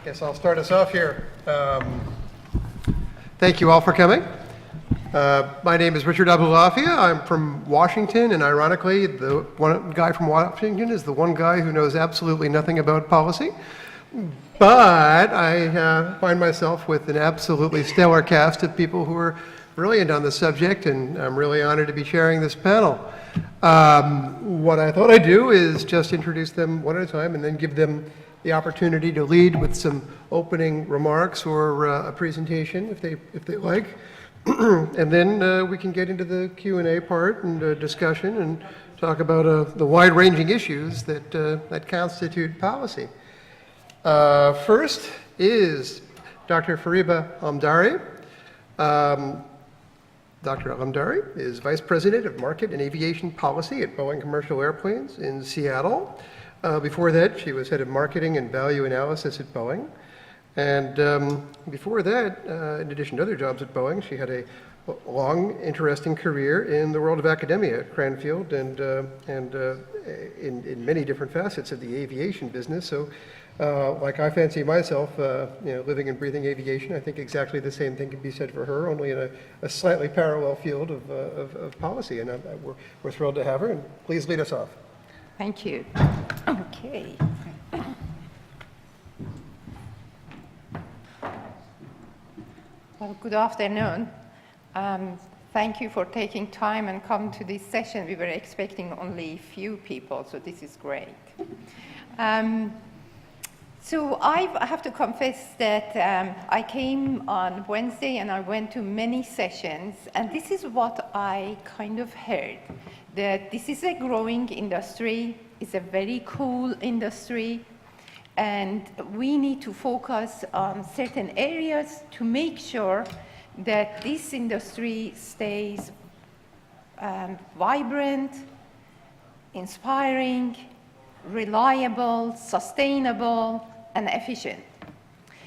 Guess I'll start us off here. Thank you all for coming. My name is Richard Aboulafia. I'm from Washington, and ironically, the one guy from Washington is the one guy who knows absolutely nothing about policy. But I find myself with an absolutely stellar cast of people who are brilliant on the subject, and I'm really honored to be chairing this panel. What I thought I'd do is just introduce them one at a time and then give them the opportunity to lead with some opening remarks or a presentation if they like. And then we can get into the Q&A part and discussion and talk about the wide-ranging issues that constitute policy. First is Dr. Fariba Alamdari. Dr. Alamdari is Vice President of Market and Aviation Policy at Boeing Commercial Airplanes in Seattle. Before that, she was Head of Marketing and Value Analysis at Boeing. And before that, in addition to other jobs at Boeing, she had a long, interesting career in the world of academia at Cranfield and in many different facets of the aviation business. So, like I fancy myself, living and breathing aviation, I think exactly the same thing can be said for her, only in a slightly parallel field of policy. And we're thrilled to have her, and please lead us off. Thank you. Okay. Well, good afternoon. Thank you for taking time and come to this session. We were expecting only a few people, so this is great. So I have to confess that I came on Wednesday and I went to many sessions, and this is what I kind of heard, that this is a growing industry, it's a very cool industry, and we need to focus on certain areas to make sure that this industry stays vibrant, inspiring, reliable, sustainable, and efficient.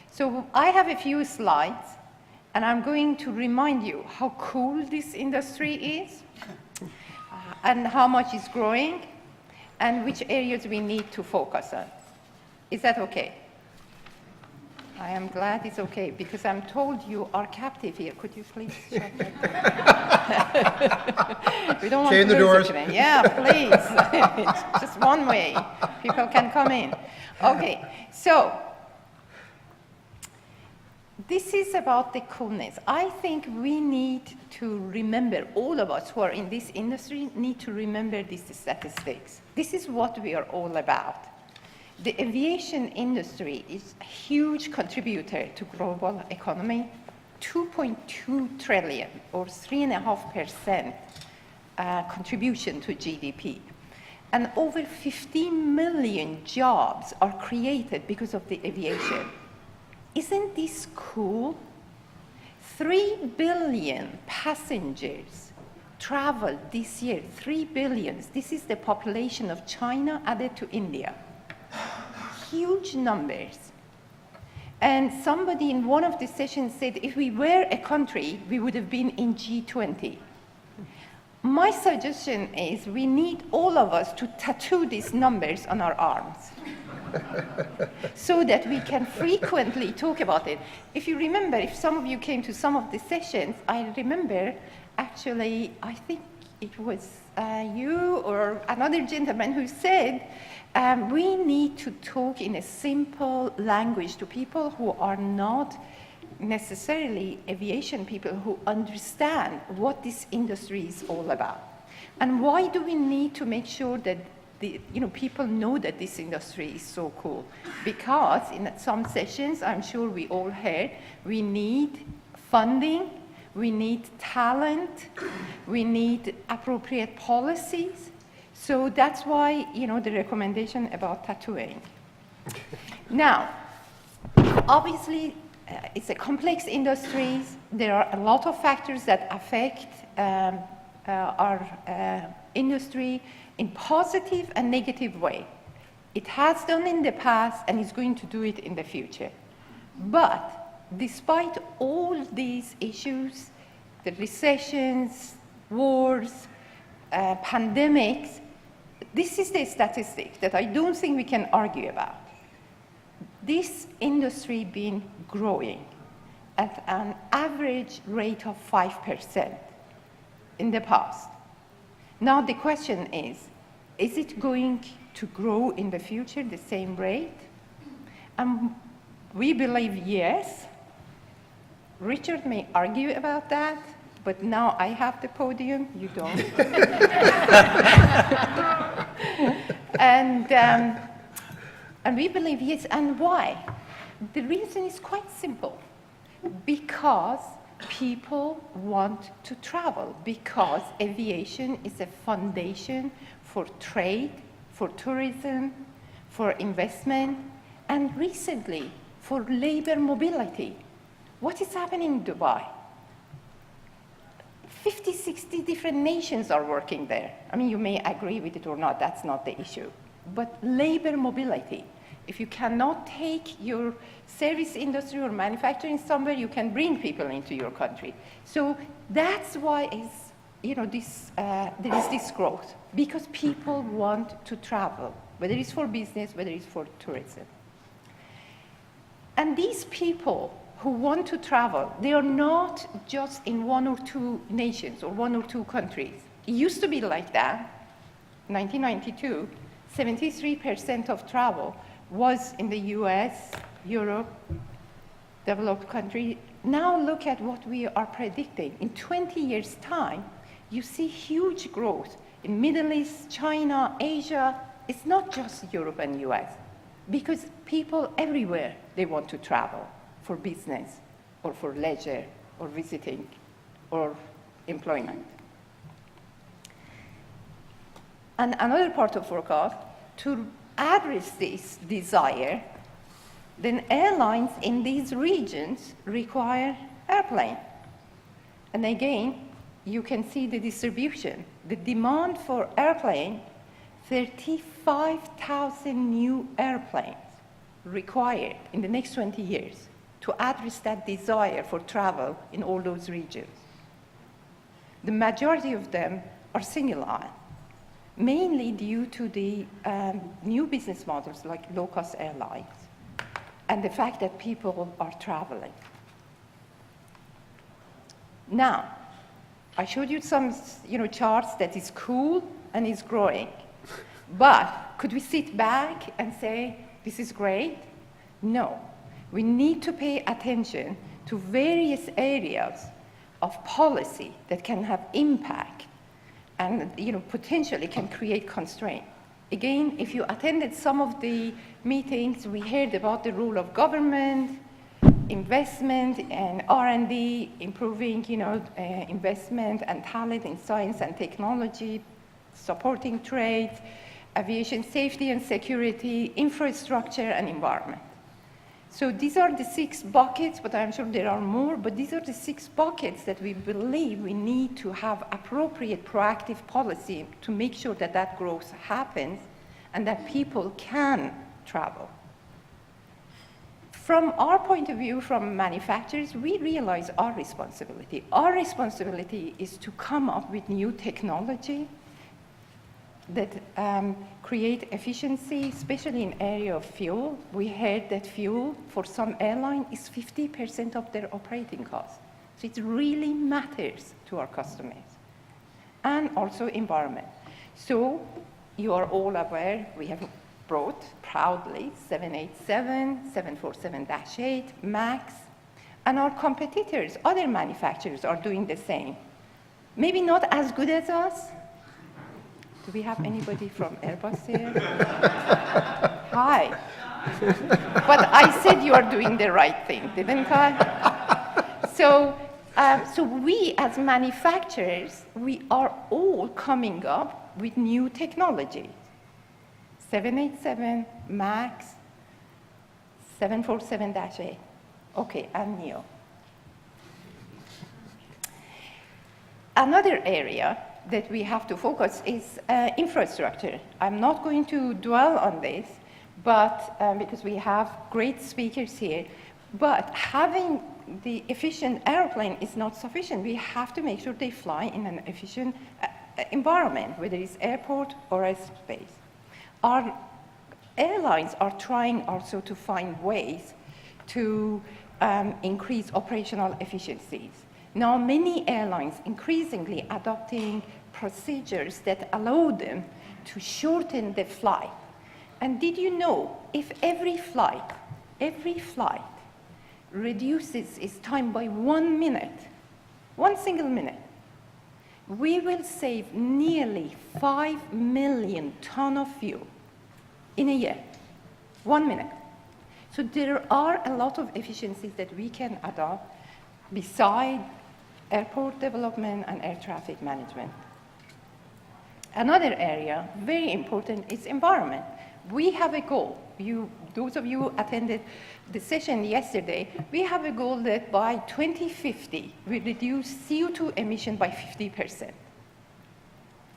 So I have a few slides, and I'm going to remind you how cool this industry is, and how much it's growing, and which areas we need to focus on. Is that okay? I am glad it's okay, because I'm told you are captive here. Could you please shut that door? We don't want Chain to the lose doors. it today. Yeah, please. It's just one way. People can come in. Okay, so this is about the coolness. I think we need to remember, all of us who are in this industry need to remember these statistics. This is what we are all about. The aviation industry is a huge contributor to global economy, 2.2 trillion or 3.5% contribution to GDP. And over 15 million jobs are created because of the aviation. Isn't this cool? 3 billion passengers traveled this year, 3 billion. This is the population of China added to India. Huge numbers. And somebody in one of the sessions said, if we were a country, we would have been in G20. My suggestion is we need all of us to tattoo these numbers on our arms so that we can frequently talk about it. If you remember, if some of you came to some of the sessions, I remember actually, I think it was you or another gentleman who said, we need to talk in a simple language to people who are not necessarily aviation people, who understand what this industry is all about. And why do we need to make sure that people know that this industry is so cool? Because in some sessions, I'm sure we all heard, we need funding, we need talent, we need appropriate policies. So that's why, the recommendation about tattooing. Now, obviously, it's a complex industry. There are a lot of factors that affect our industry in positive and negative way. It has done in the past, and it's going to do it in the future. But despite all these issues, the recessions, wars, pandemics, this is the statistic that I don't think we can argue about. this industry been growing at an average rate of 5% in the past. Now the question is it going to grow in the future the same rate? We believe yes. Richard may argue about that, but now I have the podium, you don't. And we believe yes, and why? The reason is quite simple. Because people want to travel, because aviation is a foundation for trade, for tourism, for investment, and recently for labor mobility. What is happening in Dubai? 50, 60 different nations are working there. I mean, you may agree with it or not, that's not the issue. But labor mobility, if you cannot take your service industry or manufacturing somewhere, you can bring people into your country. So that's why there is this growth, because people want to travel, whether it's for business, whether it's for tourism. And these people who want to travel, they are not just in one or two nations or one or two countries. It used to be like that. 1992, 73% of travel was in the US, Europe, developed country. Now look at what we are predicting. In 20 years' time, you see huge growth in Middle East, China, Asia. It's not just Europe and US, because people everywhere, they want to travel for business or for leisure or visiting or employment. And another part of forecast, to address this desire, then airlines in these regions require airplane. And again, you can see the distribution. The demand for airplane, 35,000 new airplanes required in the next 20 years to address that desire for travel in all those regions. The majority of them are single aisle, mainly due to the new business models like low-cost airlines and the fact that people are traveling. Now, I showed you some charts that is cool and is growing. But could we sit back and say, this is great? No. We need to pay attention to various areas of policy that can have impact and potentially can create constraint. Again, if you attended some of the meetings, we heard about the role of government, investment and R&D, improving investment and talent in science and technology, supporting trade, aviation safety and security, infrastructure and environment. So these are the 6 buckets, but I'm sure there are more, but these are the 6 buckets that we believe we need to have appropriate proactive policy to make sure that that growth happens and that people can travel. From our point of view, from manufacturers, we realize our responsibility. Our responsibility is to come up with new technology that create efficiency, especially in area of fuel. We heard that fuel for some airline is 50% of their operating costs. So it really matters to our customers. And also environment. So you are all aware, we have brought proudly 787, 747-8, MAX, and our competitors, other manufacturers are doing the same. Maybe not as good as us. Do we have anybody from Airbus here? Hi. But I said you are doing the right thing, didn't I? So we as manufacturers, we are all coming up with new technology. 787, MAX, 747-8. Okay, and NEO. Another area that we have to focus is infrastructure. I'm not going to dwell on this, but because we have great speakers here, but having the efficient airplane is not sufficient. We have to make sure they fly in an efficient environment, whether it's airport or airspace. Our airlines are trying also to find ways to increase operational efficiencies. Now, many airlines increasingly adopting procedures that allow them to shorten the flight. And did you know, if every flight reduces its time by 1 minute, 1 single minute, we will save nearly 5 million tons of fuel in a year, 1 minute. So there are a lot of efficiencies that we can adopt beside airport development and air traffic management. Another area, very important, is environment. We have a goal. Those of you who attended the session yesterday, we have a goal that by 2050, we reduce CO2 emission by 50%.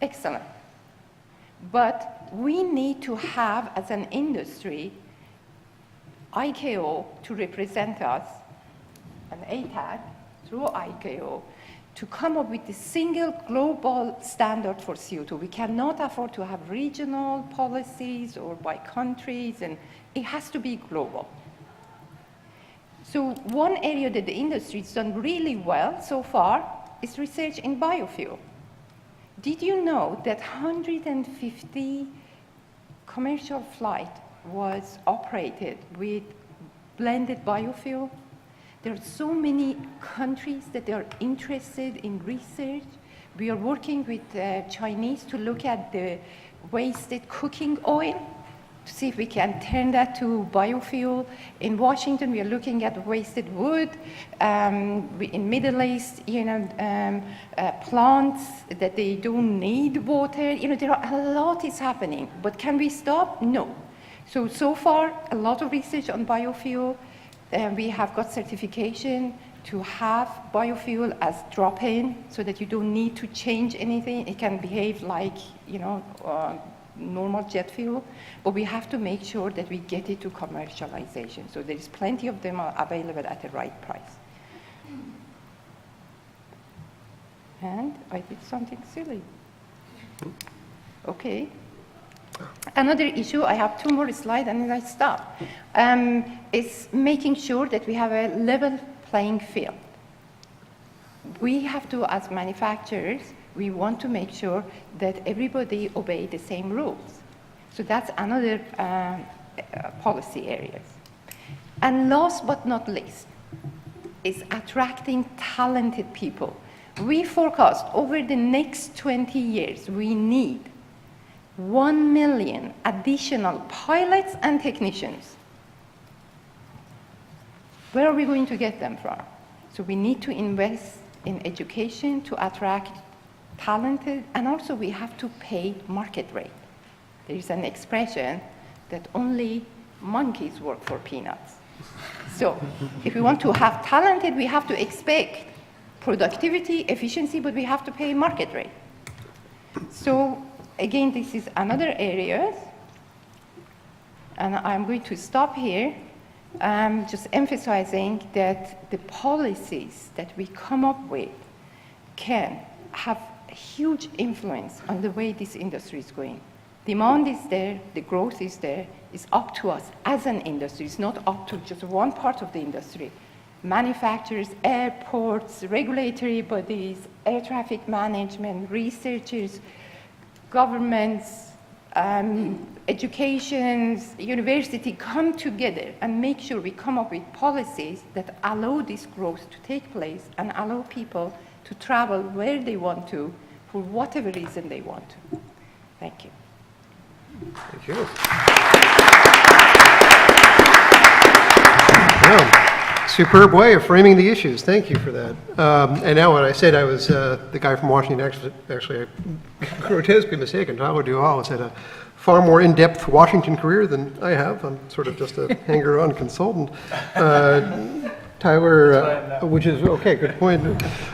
Excellent. But we need to have, as an industry, ICAO to represent us, and ATAG through ICAO, to come up with a single global standard for CO2. We cannot afford to have regional policies or by countries, and it has to be global. So one area that the industry has done really well so far is research in biofuel. Did you know that 150 commercial flight was operated with blended biofuel? There are so many countries that are interested in research. We are working with Chinese to look at the wasted cooking oil to see if we can turn that to biofuel. In Washington, we are looking at wasted wood. In Middle East, plants that they don't need water. There are a lot is happening, but can we stop? No. So far, a lot of research on biofuel. We have got certification to have biofuel as drop-in so that you don't need to change anything. It can behave like, normal jet fuel, but we have to make sure that we get it to commercialization. So there is plenty of them available at the right price. And I did something silly. Okay. Another issue, I have 2 more slides and then I stop, is making sure that we have a level playing field. We have to, as manufacturers, we want to make sure that everybody obey the same rules. So that's another policy areas. And last but not least is attracting talented people. We forecast over the next 20 years, we need 1 million additional pilots and technicians. Where are we going to get them from? So we need to invest in education to attract talented, and also we have to pay market rate. There is an expression that only monkeys work for peanuts. So if we want to have talented, we have to expect productivity, efficiency, but we have to pay market rate. So again, this is another area, and I'm going to stop here, just emphasizing that the policies that we come up with can have a huge influence on the way this industry is going. Demand is there, the growth is there. It's up to us as an industry. It's not up to just one part of the industry. Manufacturers, airports, regulatory bodies, air traffic management, researchers, governments, educations, university come together and make sure we come up with policies that allow this growth to take place and allow people to travel where they want to for whatever reason they want to. Thank you. Thank you. Well, superb way of framing the issues. Thank you for that. And now when I said I was the guy from Washington, actually I grotesquely mistaken. Tyler Duvall has had a far more in-depth Washington career than I have. I'm sort of just a hanger-on consultant. Tyler, which is, okay, good point.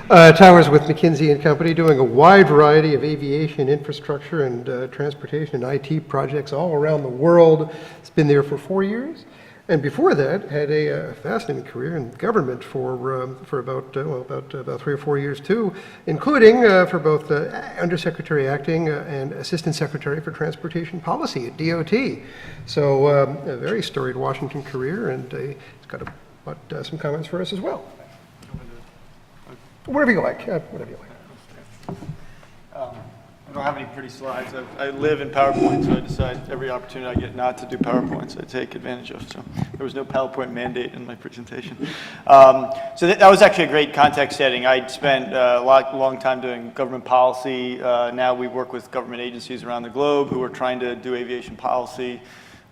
Tyler's with McKinsey and Company doing a wide variety of aviation infrastructure and transportation and IT projects all around the world. He's been there for 4 years. And before that, had a fascinating career in government for about 3 or 4 years too, including for both Undersecretary Acting and Assistant Secretary for Transportation Policy at DOT. So a very storied Washington career, and he's got some comments for us as well. Whatever you like, whatever you like. I don't have any pretty slides. I live in PowerPoint, so I decide every opportunity I get not to do PowerPoints, I take advantage of. So there was no PowerPoint mandate in my presentation. So that was actually a great context setting. I'd spent a long time doing government policy. Now we work with government agencies around the globe who are trying to do aviation policy.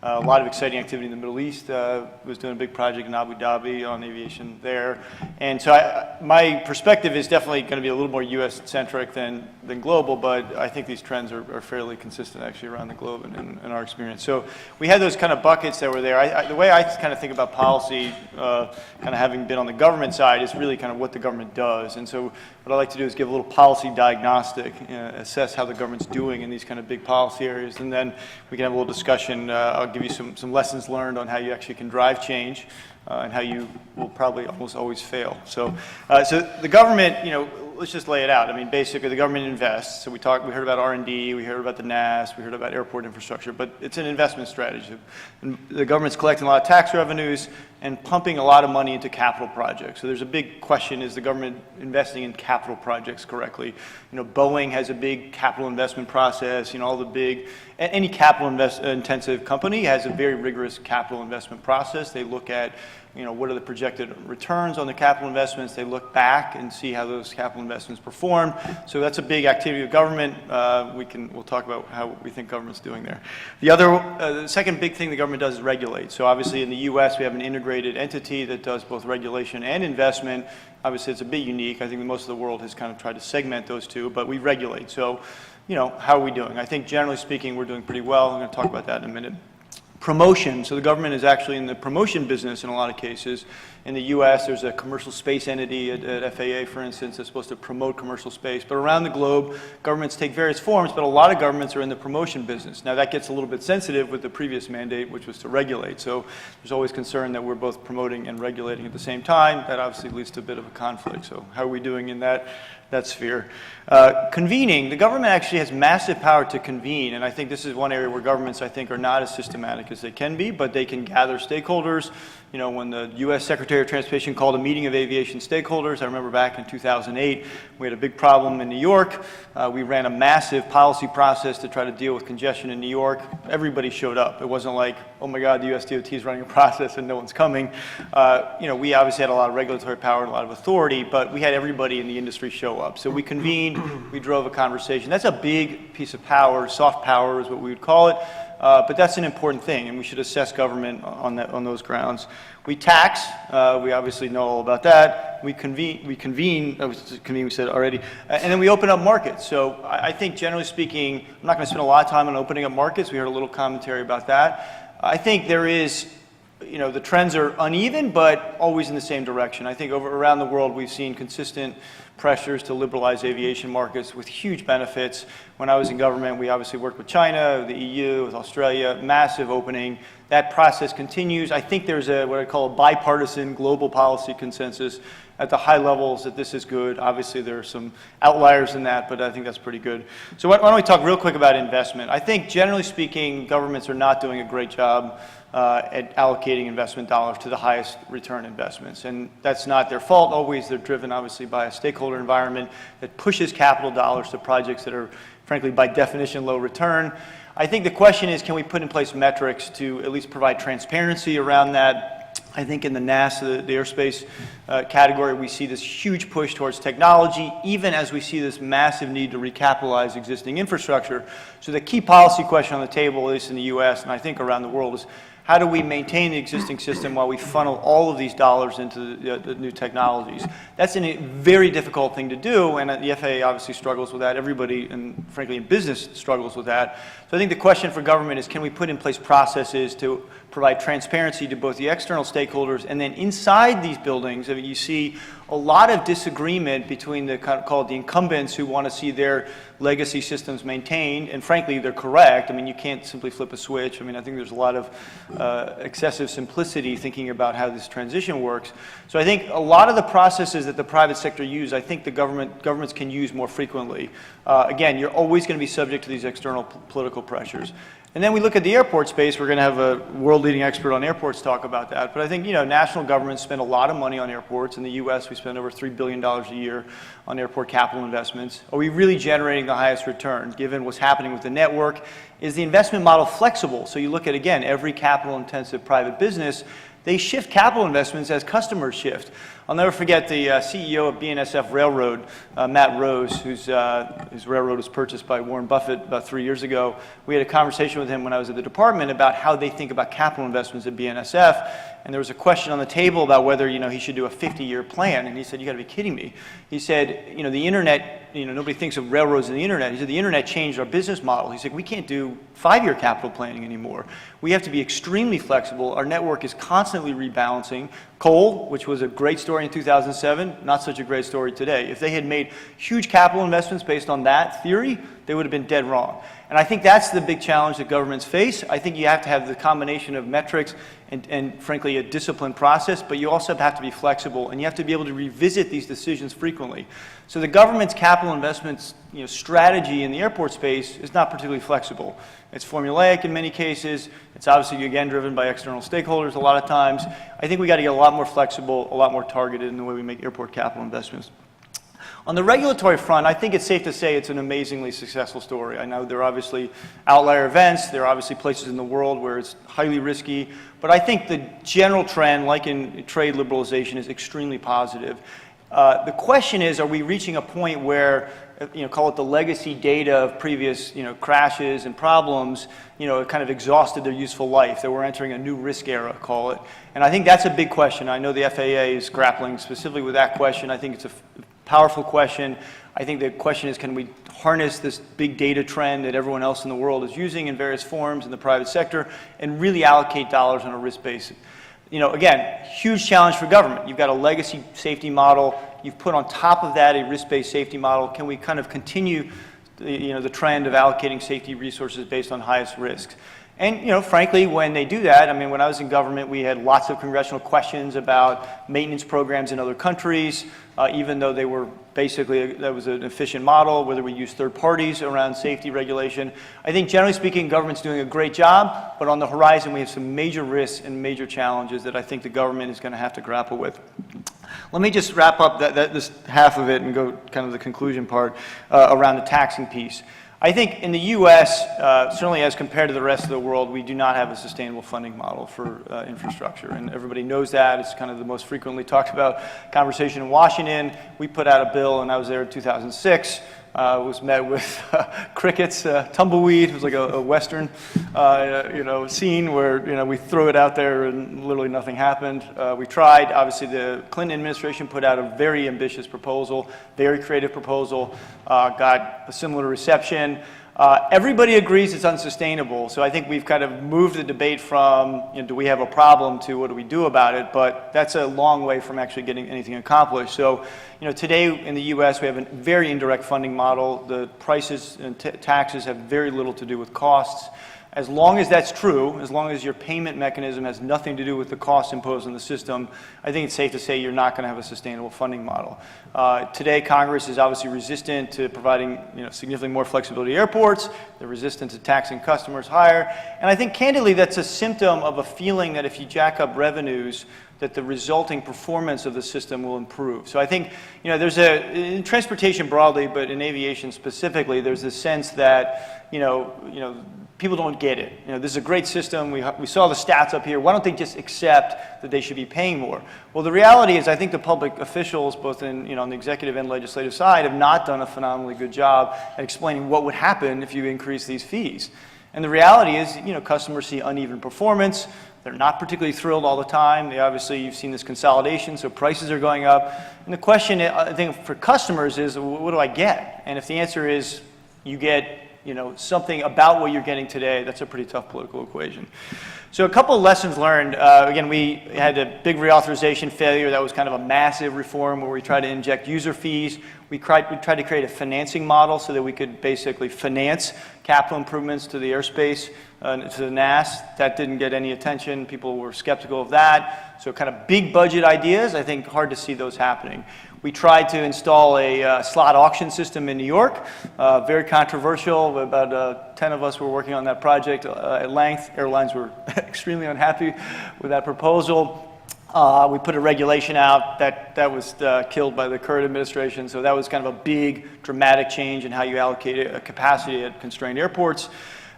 A lot of exciting activity in the Middle East. Was doing a big project in Abu Dhabi on aviation there. And so my perspective is definitely going to be a little more US-centric than global, but I think these trends are fairly consistent actually around the globe in our experience. So we had those kind of buckets that were there. The way I kind of think about policy, kind of having been on the government side, is really kind of what the government does. And so what I like to do is give a little policy diagnostic, assess how the government's doing in these kind of big policy areas, and then we can have a little discussion. I'll give you some lessons learned on how you actually can drive change and how you will probably almost always fail. So the government, let's just lay it out. I mean, basically, the government invests. So we heard about R&D, we heard about the NAS, we heard about airport infrastructure, but it's an investment strategy. And the government's collecting a lot of tax revenues and pumping a lot of money into capital projects. So there's a big question: is the government investing in capital projects correctly? Boeing has a big capital investment process. All the big, any capital intensive company has a very rigorous capital investment process. They look at what are the projected returns on the capital investments. They look back and see how those capital investments performed. So that's a big activity of government. We'll talk about how we think government's doing there. The second big thing the government does is regulate. So obviously in the U.S. we have an integrated entity that does both regulation and investment. Obviously it's a bit unique. I think most of the world has kind of tried to segment those two, but we regulate. So, how are we doing? I think generally speaking we're doing pretty well. I'm going to talk about that in a minute. Promotion. So the government is actually in the promotion business in a lot of cases. In the U.S., there's a commercial space entity at FAA, for instance, that's supposed to promote commercial space. But around the globe, governments take various forms, but a lot of governments are in the promotion business. Now, that gets a little bit sensitive with the previous mandate, which was to regulate. So there's always concern that we're both promoting and regulating at the same time. That obviously leads to a bit of a conflict. So how are we doing in that sphere? Convening. The government actually has massive power to convene, and I think this is one area where governments, I think, are not as systematic as they can be, but they can gather stakeholders. When the U.S. Secretary of Transportation called a meeting of aviation stakeholders, I remember back in 2008, we had a big problem in New York. We ran a massive policy process to try to deal with congestion in New York. Everybody showed up. It wasn't like, oh my God, the U.S. DOT is running a process and no one's coming. We obviously had a lot of regulatory power and a lot of authority, but we had everybody in the industry show up. So we convened, we drove a conversation. That's a big piece of power. Soft power is what we would call it. But that's an important thing, and we should assess government on those grounds. We tax. We obviously know all about that. We convene. We said already, and then we open up markets. So I think, generally speaking, I'm not going to spend a lot of time on opening up markets. We heard a little commentary about that. I think there is. The trends are uneven, but always in the same direction. I think around the world, we've seen consistent pressures to liberalize aviation markets with huge benefits. When I was in government, we obviously worked with China, the EU, with Australia, massive opening. That process continues. I think there's what I call a bipartisan global policy consensus at the high levels that this is good. Obviously, there are some outliers in that, but I think that's pretty good. So why don't we talk real quick about investment? I think, generally speaking, governments are not doing a great job at allocating investment dollars to the highest return investments. And that's not their fault always. They're driven, obviously, by a stakeholder environment that pushes capital dollars to projects that are, frankly, by definition, low return. I think the question is, can we put in place metrics to at least provide transparency around that? I think in the NAS, the airspace category, we see this huge push towards technology, even as we see this massive need to recapitalize existing infrastructure. So the key policy question on the table, at least in the U.S. and I think around the world, is how do we maintain the existing system while we funnel all of these dollars into the new technologies? That's a very difficult thing to do, and the FAA obviously struggles with that. Everybody, and frankly in business, struggles with that. So I think the question for government is, can we put in place processes to provide transparency to both the external stakeholders, and then inside these buildings, I mean, you see a lot of disagreement between the called the incumbents who want to see their legacy systems maintained, and frankly, they're correct. I mean, you can't simply flip a switch. I mean, I think there's a lot of excessive simplicity thinking about how this transition works. So I think a lot of the processes that the private sector use, I think the governments can use more frequently. Again, you're always going to be subject to these external political pressures. And then we look at the airport space. We're going to have a world-leading expert on airports talk about that. But I think, national governments spend a lot of money on airports. In the U.S., we spend over $3 billion a year on airport capital investments. Are we really generating the highest return, given what's happening with the network? Is the investment model flexible? So you look at, again, every capital-intensive private business, they shift capital investments as customers shift. I'll never forget the CEO of BNSF Railroad, Matt Rose, whose railroad was purchased by Warren Buffett about 3 years ago. We had a conversation with him when I was at the department about how they think about capital investments at BNSF. And there was a question on the table about whether, he should do a 50-year plan. And he said, "You got to be kidding me." He said, the internet, nobody thinks of railroads and the internet. He said, the internet changed our business model. He said, we can't do 5-year capital planning anymore. We have to be extremely flexible. Our network is constantly rebalancing. Coal, which was a great story in 2007, not such a great story today. If they had made huge capital investments based on that theory, they would have been dead wrong. And I think that's the big challenge that governments face. I think you have to have the combination of metrics and frankly, a disciplined process, but you also have to be flexible, and you have to be able to revisit these decisions frequently. So the government's capital investments strategy in the airport space is not particularly flexible. It's formulaic in many cases. It's obviously, again, driven by external stakeholders a lot of times. I think we got to get a lot more flexible, a lot more targeted in the way we make airport capital investments. On the regulatory front, I think it's safe to say it's an amazingly successful story. I know there are obviously outlier events. There are obviously places in the world where it's highly risky. But I think the general trend, like in trade liberalization, is extremely positive. The question is, are we reaching a point where, call it the legacy data of previous, crashes and problems, kind of exhausted their useful life, that we're entering a new risk era, call it. And I think that's a big question. I know the FAA is grappling specifically with that question. I think it's a powerful question. I think the question is, can we harness this big data trend that everyone else in the world is using in various forms in the private sector and really allocate dollars on a risk basis? Again, huge challenge for government. You've got a legacy safety model. You've put on top of that a risk-based safety model. Can we kind of continue the trend of allocating safety resources based on highest risks? And, frankly, when they do that, I mean, when I was in government, we had lots of congressional questions about maintenance programs in other countries, even though they were basically, that was an efficient model, whether we use third parties around safety regulation. I think, generally speaking, government's doing a great job, but on the horizon, we have some major risks and major challenges that I think the government is going to have to grapple with. Let me just wrap up this half of it and go kind of the conclusion part around the taxing piece. I think in the U.S., certainly as compared to the rest of the world, we do not have a sustainable funding model for infrastructure, and everybody knows that. It's kind of the most frequently talked about conversation in Washington. We put out a bill, and I was there in 2006. Was met with crickets, tumbleweed. It was like a Western, scene where, we threw it out there and literally nothing happened. We tried. Obviously, the Clinton administration put out a very ambitious proposal, very creative proposal, got a similar reception. Everybody agrees it's unsustainable, so I think we've kind of moved the debate from, do we have a problem, to what do we do about it, but that's a long way from actually getting anything accomplished. So, today in the U.S. we have a very indirect funding model. The prices and taxes have very little to do with costs. As long as that's true, as long as your payment mechanism has nothing to do with the costs imposed on the system, I think it's safe to say you're not going to have a sustainable funding model. Today, Congress is obviously resistant to providing significantly more flexibility to airports. They're resistant to taxing customers higher. And I think, candidly, that's a symptom of a feeling that if you jack up revenues, that the resulting performance of the system will improve. So I think, there's in transportation broadly, but in aviation specifically, there's a sense that, people don't get it. This is a great system. We saw the stats up here. Why don't they just accept that they should be paying more? Well, the reality is I think the public officials, both on the executive and legislative side, have not done a phenomenally good job at explaining what would happen if you increase these fees. And the reality is, customers see uneven performance. They're not particularly thrilled all the time. You've seen this consolidation, so prices are going up. And the question, I think, for customers is, what do I get? And if the answer is you get something about what you're getting today, that's a pretty tough political equation. So a couple of lessons learned. Again, we had a big reauthorization failure. That was kind of a massive reform where we tried to inject user fees. We tried to create a financing model so that we could basically finance capital improvements to the airspace, to the NAS. That didn't get any attention. People were skeptical of that. So kind of big budget ideas, I think hard to see those happening. We tried to install a slot auction system in New York, very controversial. About 10 of us were working on that project at length. Airlines were extremely unhappy with that proposal. We put a regulation out that was killed by the current administration, so that was kind of a big, dramatic change in how you allocate capacity at constrained airports.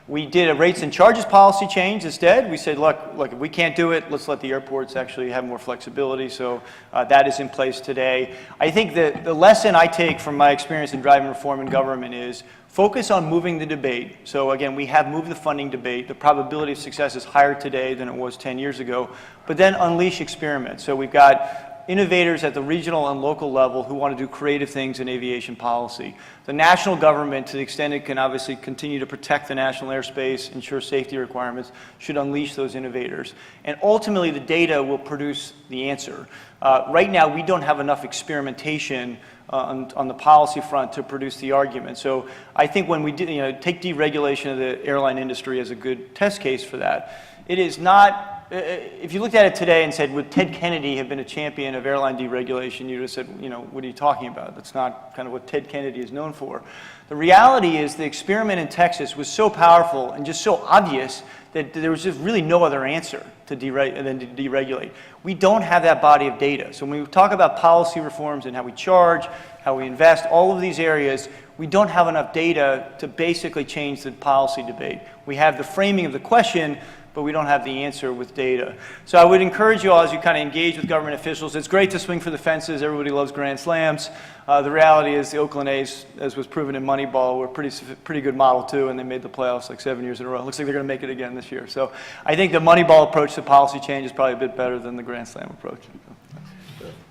We did a rates and charges policy change instead. We said, look, if we can't do it, let's let the airports actually have more flexibility. So that is in place today. I think that the lesson I take from my experience in driving reform in government is focus on moving the debate. So again, we have moved the funding debate. The probability of success is higher today than it was 10 years ago. But then unleash experiments. So we've got innovators at the regional and local level who want to do creative things in aviation policy. The national government, to the extent it can obviously continue to protect the national airspace, ensure safety requirements, should unleash those innovators. And ultimately, the data will produce the answer. Right now, we don't have enough experimentation on the policy front to produce the argument. So I think when we take deregulation of the airline industry as a good test case for that, it is not. If you looked at it today and said, would Ted Kennedy have been a champion of airline deregulation, you'd have said, what are you talking about? That's not kind of what Ted Kennedy is known for. The reality is the experiment in Texas was so powerful and just so obvious that there was just really no other answer than to deregulate. We don't have that body of data. So when we talk about policy reforms and how we charge, how we invest, all of these areas, we don't have enough data to basically change the policy debate. We have the framing of the question, but we don't have the answer with data. So I would encourage you all as you kind of engage with government officials. It's great to swing for the fences. Everybody loves grand slams. The reality is the Oakland A's, as was proven in Moneyball, were a pretty good model too, and they made the playoffs like 7 years in a row. It looks like they're going to make it again this year. So I think the Moneyball approach to policy change is probably a bit better than the grand slam approach.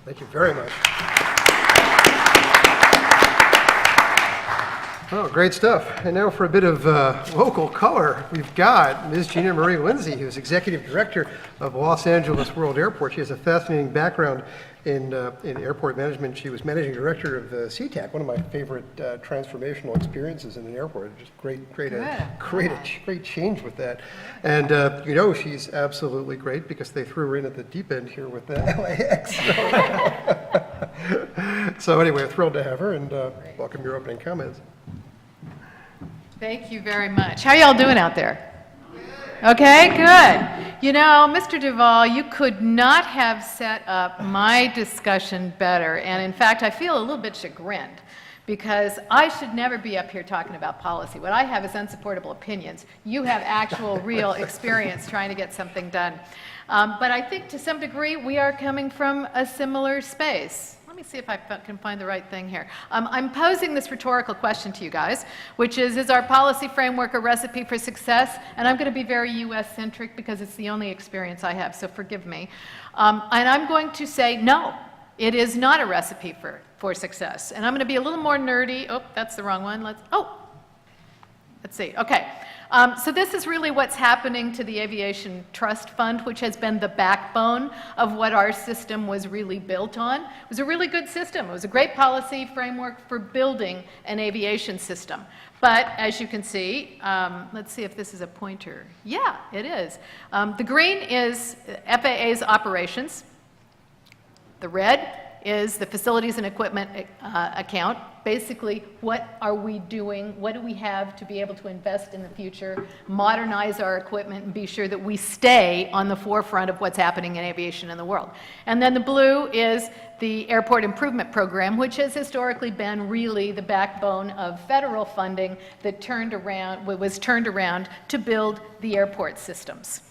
Thank you very much. Oh, great stuff. And now for a bit of local color, we've got Ms. Gina Marie Lindsey, who's Executive Director of Los Angeles World Airport. She has a fascinating background in airport management. She was Managing Director of CTAC, one of my favorite transformational experiences in an airport. Just great change with that. And she's absolutely great because they threw her in at the deep end here with the LAX. So anyway, I'm thrilled to have her, and welcome your opening comments. Thank you very much. How y'all doing out there? Okay, good. Mr. Duvall, you could not have set up my discussion better. And in fact, I feel a little bit chagrined because I should never be up here talking about policy. What I have is unsupportable opinions. You have actual, real experience trying to get something done. But I think to some degree, we are coming from a similar space. Let me see if I can find the right thing here. I'm posing this rhetorical question to you guys, which is our policy framework a recipe for success? And I'm going to be very US-centric because it's the only experience I have, so forgive me. And I'm going to say no, it is not a recipe for success. And I'm going to be a little more nerdy. Oh, that's the wrong one. Let's see. Okay. So this is really what's happening to the Aviation Trust Fund, which has been the backbone of what our system was really built on. It was a really good system. It was a great policy framework for building an aviation system. But as you can see, let's see if this is a pointer. Yeah, it is. The green is FAA's operations. The red is the facilities and equipment account. Basically, what are we doing? What do we have to be able to invest in the future, modernize our equipment, and be sure that we stay on the forefront of what's happening in aviation in the world? And then the blue is the Airport Improvement Program, which has historically been really the backbone of federal funding that was turned around to build the airport systems.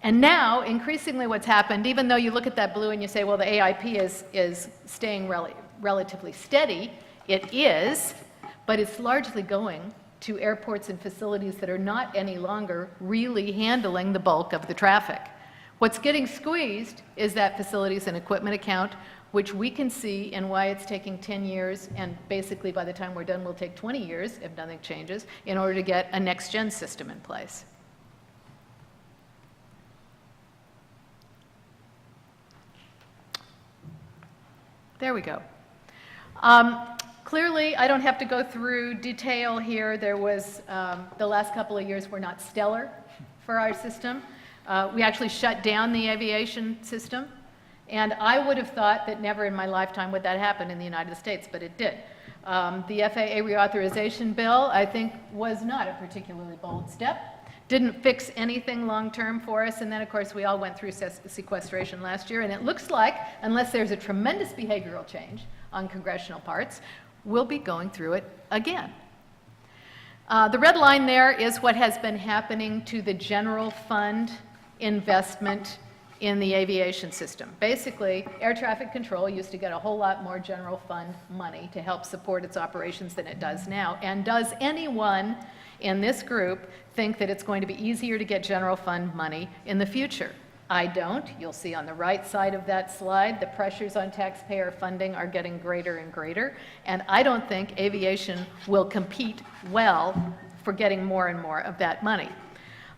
And now, increasingly what's happened, even though you look at that blue and you say, well, the AIP is staying relatively steady, it is, but it's largely going to airports and facilities that are not any longer really handling the bulk of the traffic. What's getting squeezed is that facilities and equipment account, which we can see and why it's taking 10 years, and basically by the time we're done, will take 20 years, if nothing changes, in order to get a next-gen system in place. There we go. Clearly, I don't have to go through detail here. There was, the last couple of years were not stellar for our system. We actually shut down the aviation system, and I would have thought that never in my lifetime would that happen in the United States, but it did. The FAA reauthorization bill, I think, was not a particularly bold step. Didn't fix anything long-term for us, and then, of course, we all went through sequestration last year, and it looks like, unless there's a tremendous behavioral change on congressional parts, we'll be going through it again. The red line there is what has been happening to the general fund investment in the aviation system. Basically, air traffic control used to get a whole lot more general fund money to help support its operations than it does now. And does anyone in this group think that it's going to be easier to get general fund money in the future? I don't. You'll see on the right side of that slide, the pressures on taxpayer funding are getting greater and greater, and I don't think aviation will compete well for getting more and more of that money.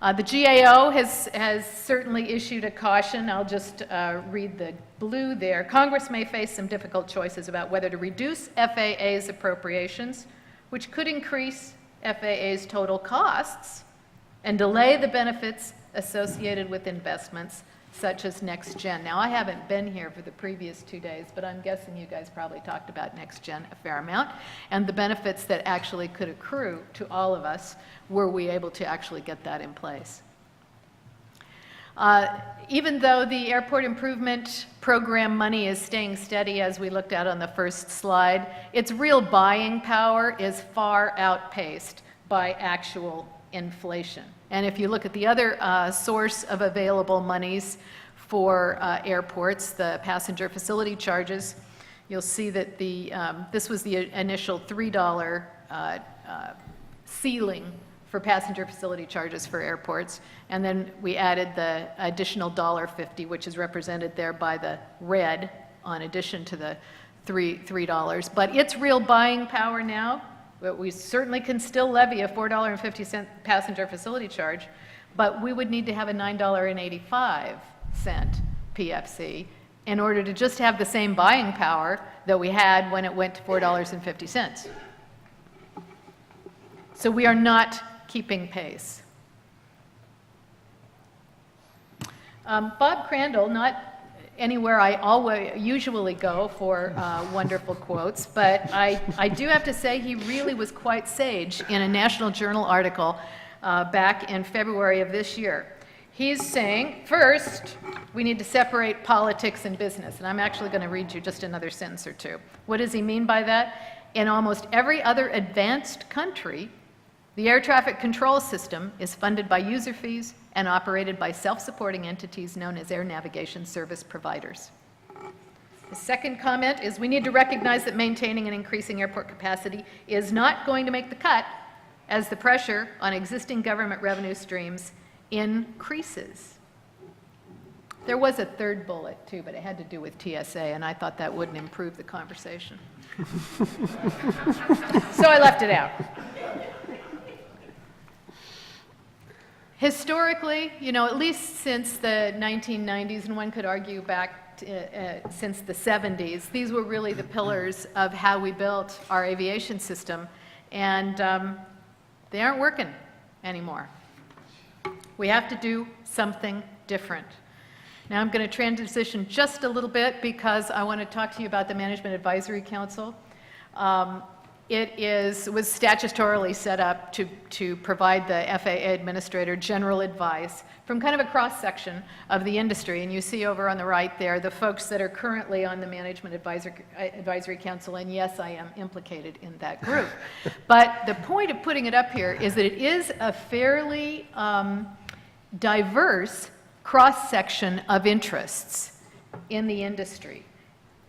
The GAO has certainly issued a caution. I'll just read the blue there. Congress may face some difficult choices about whether to reduce FAA's appropriations, which could increase FAA's total costs and delay the benefits associated with investments such as Next Gen. Now, I haven't been here for the previous 2 days, but I'm guessing you guys probably talked about Next Gen a fair amount, and the benefits that actually could accrue to all of us were we able to actually get that in place. Even though the airport improvement program money is staying steady, as we looked at on the first slide, its real buying power is far outpaced by actual inflation. And if you look at the other source of available monies for airports, the passenger facility charges, you'll see that this was the initial $3 ceiling for passenger facility charges for airports, and then we added the additional $1.50, which is represented there by the red, on addition to the $3. But its real buying power now, but we certainly can still levy a $4.50 passenger facility charge, but we would need to have a $9.85 PFC in order to just have the same buying power that we had when it went to $4.50. So we are not keeping pace. Bob Crandall, not anywhere I usually go for wonderful quotes, but I do have to say he really was quite sage in a National Journal article back in February of this year. He's saying, first, we need to separate politics and business, and I'm actually going to read you just another sentence or two. What does he mean by that? In almost every other advanced country, the air traffic control system is funded by user fees and operated by self-supporting entities known as air navigation service providers. The second comment is we need to recognize that maintaining and increasing airport capacity is not going to make the cut as the pressure on existing government revenue streams increases. There was a third bullet too, but it had to do with TSA, and I thought that wouldn't improve the conversation. So I left it out. Historically, at least since the 1990s, and one could argue back since the 70s, these were really the pillars of how we built our aviation system, and they aren't working anymore. We have to do something different. Now I'm going to transition just a little bit because I want to talk to you about the Management Advisory Council. It was statutorily set up to provide the FAA administrator general advice from kind of a cross-section of the industry. And you see over on the right there the folks that are currently on the Management Advisory Council, and yes, I am implicated in that group. But the point of putting it up here is that it is a fairly diverse cross-section of interests in the industry,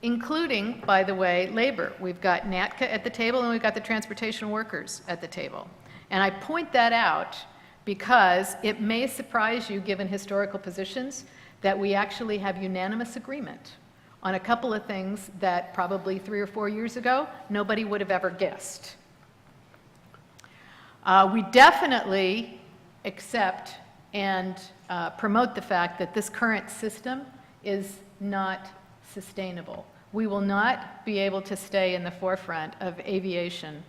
including, by the way, labor. We've got NATCA at the table, and we've got the transportation workers at the table. And I point that out because it may surprise you, given historical positions, that we actually have unanimous agreement on a couple of things that probably 3 or 4 years ago, nobody would have ever guessed. We definitely accept and promote the fact that this current system is not sustainable. we will not be able to stay in the forefront of aviation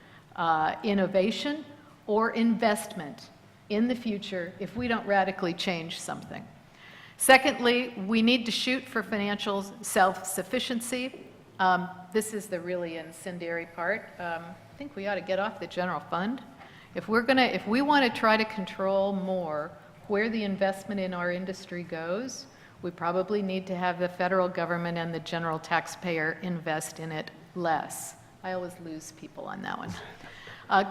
innovation or investment in the future if we don't radically change something. Secondly, we need to shoot for financial self-sufficiency. This is the really incendiary part. I think we ought to get off the general fund. If we want to try to control more where the investment in our industry goes, we probably need to have the federal government and the general taxpayer invest in it less. I always lose people on that one.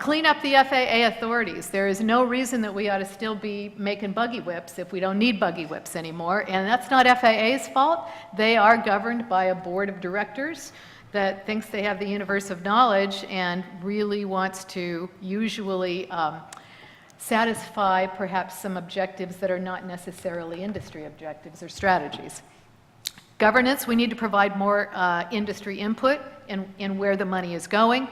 Clean up the FAA authorities. There is no reason that we ought to still be making buggy whips if we don't need buggy whips anymore, and that's not FAA's fault. They are governed by a board of directors that thinks they have the universe of knowledge and really wants to usually satisfy perhaps some objectives that are not necessarily industry objectives or strategies. Governance, we need to provide more industry input in where the money is going.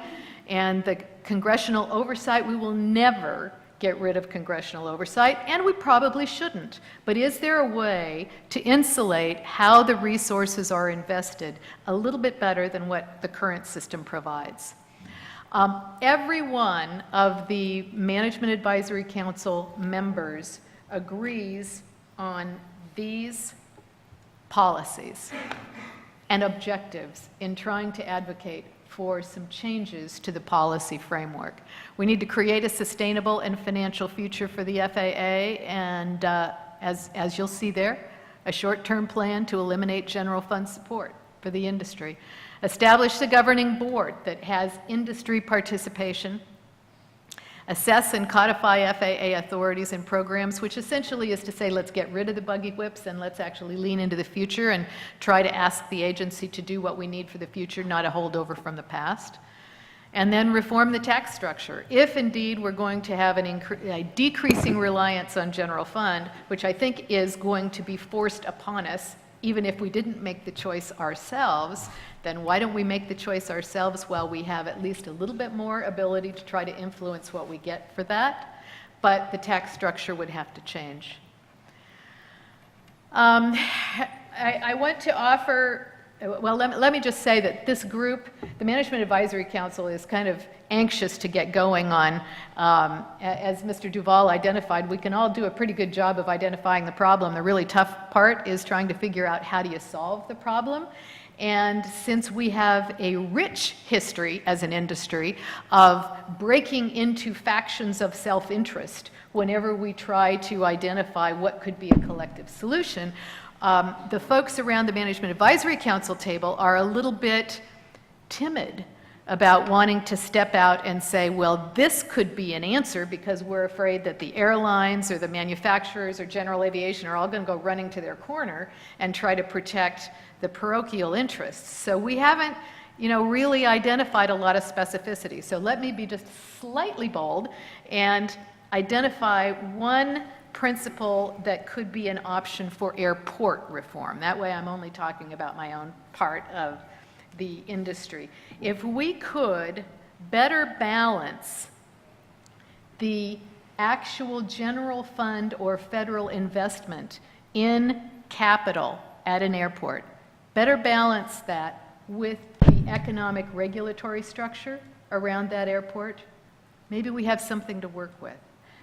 And the congressional oversight, we will never get rid of congressional oversight, and we probably shouldn't. But is there a way to insulate how the resources are invested a little bit better than what the current system provides? Every one of the Management Advisory Council members agrees on these policies and objectives in trying to advocate for some changes to the policy framework. We need to create a sustainable and financial future for the FAA, and as you'll see there, a short-term plan to eliminate general fund support for the industry. Establish the governing board that has industry participation. Assess and codify FAA authorities and programs, which essentially is to say, let's get rid of the buggy whips and let's actually lean into the future and try to ask the agency to do what we need for the future, not a holdover from the past. And then reform the tax structure. If indeed we're going to have a decreasing reliance on general fund, which I think is going to be forced upon us, even if we didn't make the choice ourselves, then why don't we make the choice ourselves while we have at least a little bit more ability to try to influence what we get for that? But the tax structure would have to change. I want to offer, well, let me just say that this group, the Management Advisory Council, is kind of anxious to get going on. As Mr. Duvall identified, we can all do a pretty good job of identifying the problem. The really tough part is trying to figure out how do you solve the problem. And since we have a rich history as an industry of breaking into factions of self-interest whenever we try to identify what could be a collective solution, the folks around the Management Advisory Council table are a little bit timid about wanting to step out and say, well, this could be an answer, because we're afraid that the airlines or the manufacturers or general aviation are all going to go running to their corner and try to protect the parochial interests. So we haven't, really identified a lot of specificity. So let me be just slightly bold and identify one principle that could be an option for airport reform. That way I'm only talking about my own part of the industry. If we could better balance the actual general fund or federal investment in capital at an airport, better balance that with the economic regulatory structure around that airport, maybe we have something to work with.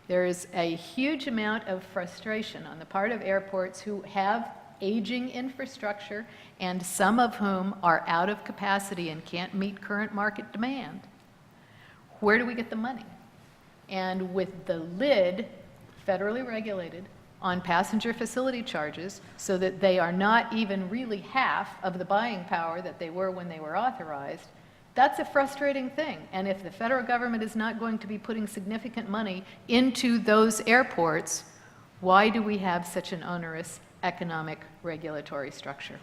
There is a huge amount of frustration on the part of airports who have aging infrastructure, and some of whom are out of capacity and can't meet current market demand. Where do we get the money? And with the lid, federally regulated, on passenger facility charges, so that they are not even really half of the buying power that they were when they were authorized, that's a frustrating thing. And if the federal government is not going to be putting significant money into those airports, why do we have such an onerous economic regulatory structure?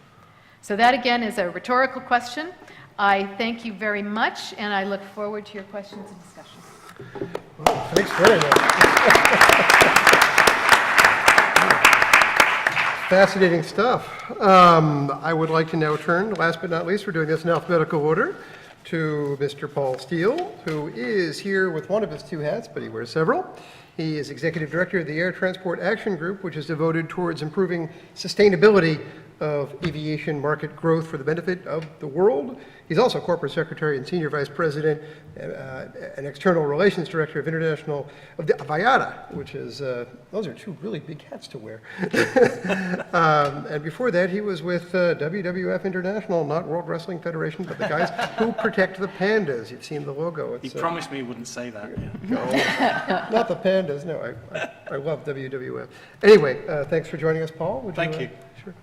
So that again is a rhetorical question. I thank you very much, and I look forward to your questions and discussions. Well, thanks very much. Fascinating stuff. I would like to now turn, last but not least, we're doing this in alphabetical order, to Mr. Paul Steele, who is here with one of his two hats, but he wears several. He is Executive Director of the Air Transport Action Group, which is devoted towards improving sustainability of aviation market growth for the benefit of the world. He's also Corporate Secretary and Senior Vice President and External Relations Director of the AVIATA, which is, those are two really big hats to wear. And before that, he was with WWF International, not World Wrestling Federation, but the guys who protect the pandas. You've seen the logo. He promised me he wouldn't say that. Yeah. No, not the pandas. No, I love WWF. Anyway, thanks for joining us, Paul. Thank you. Sure.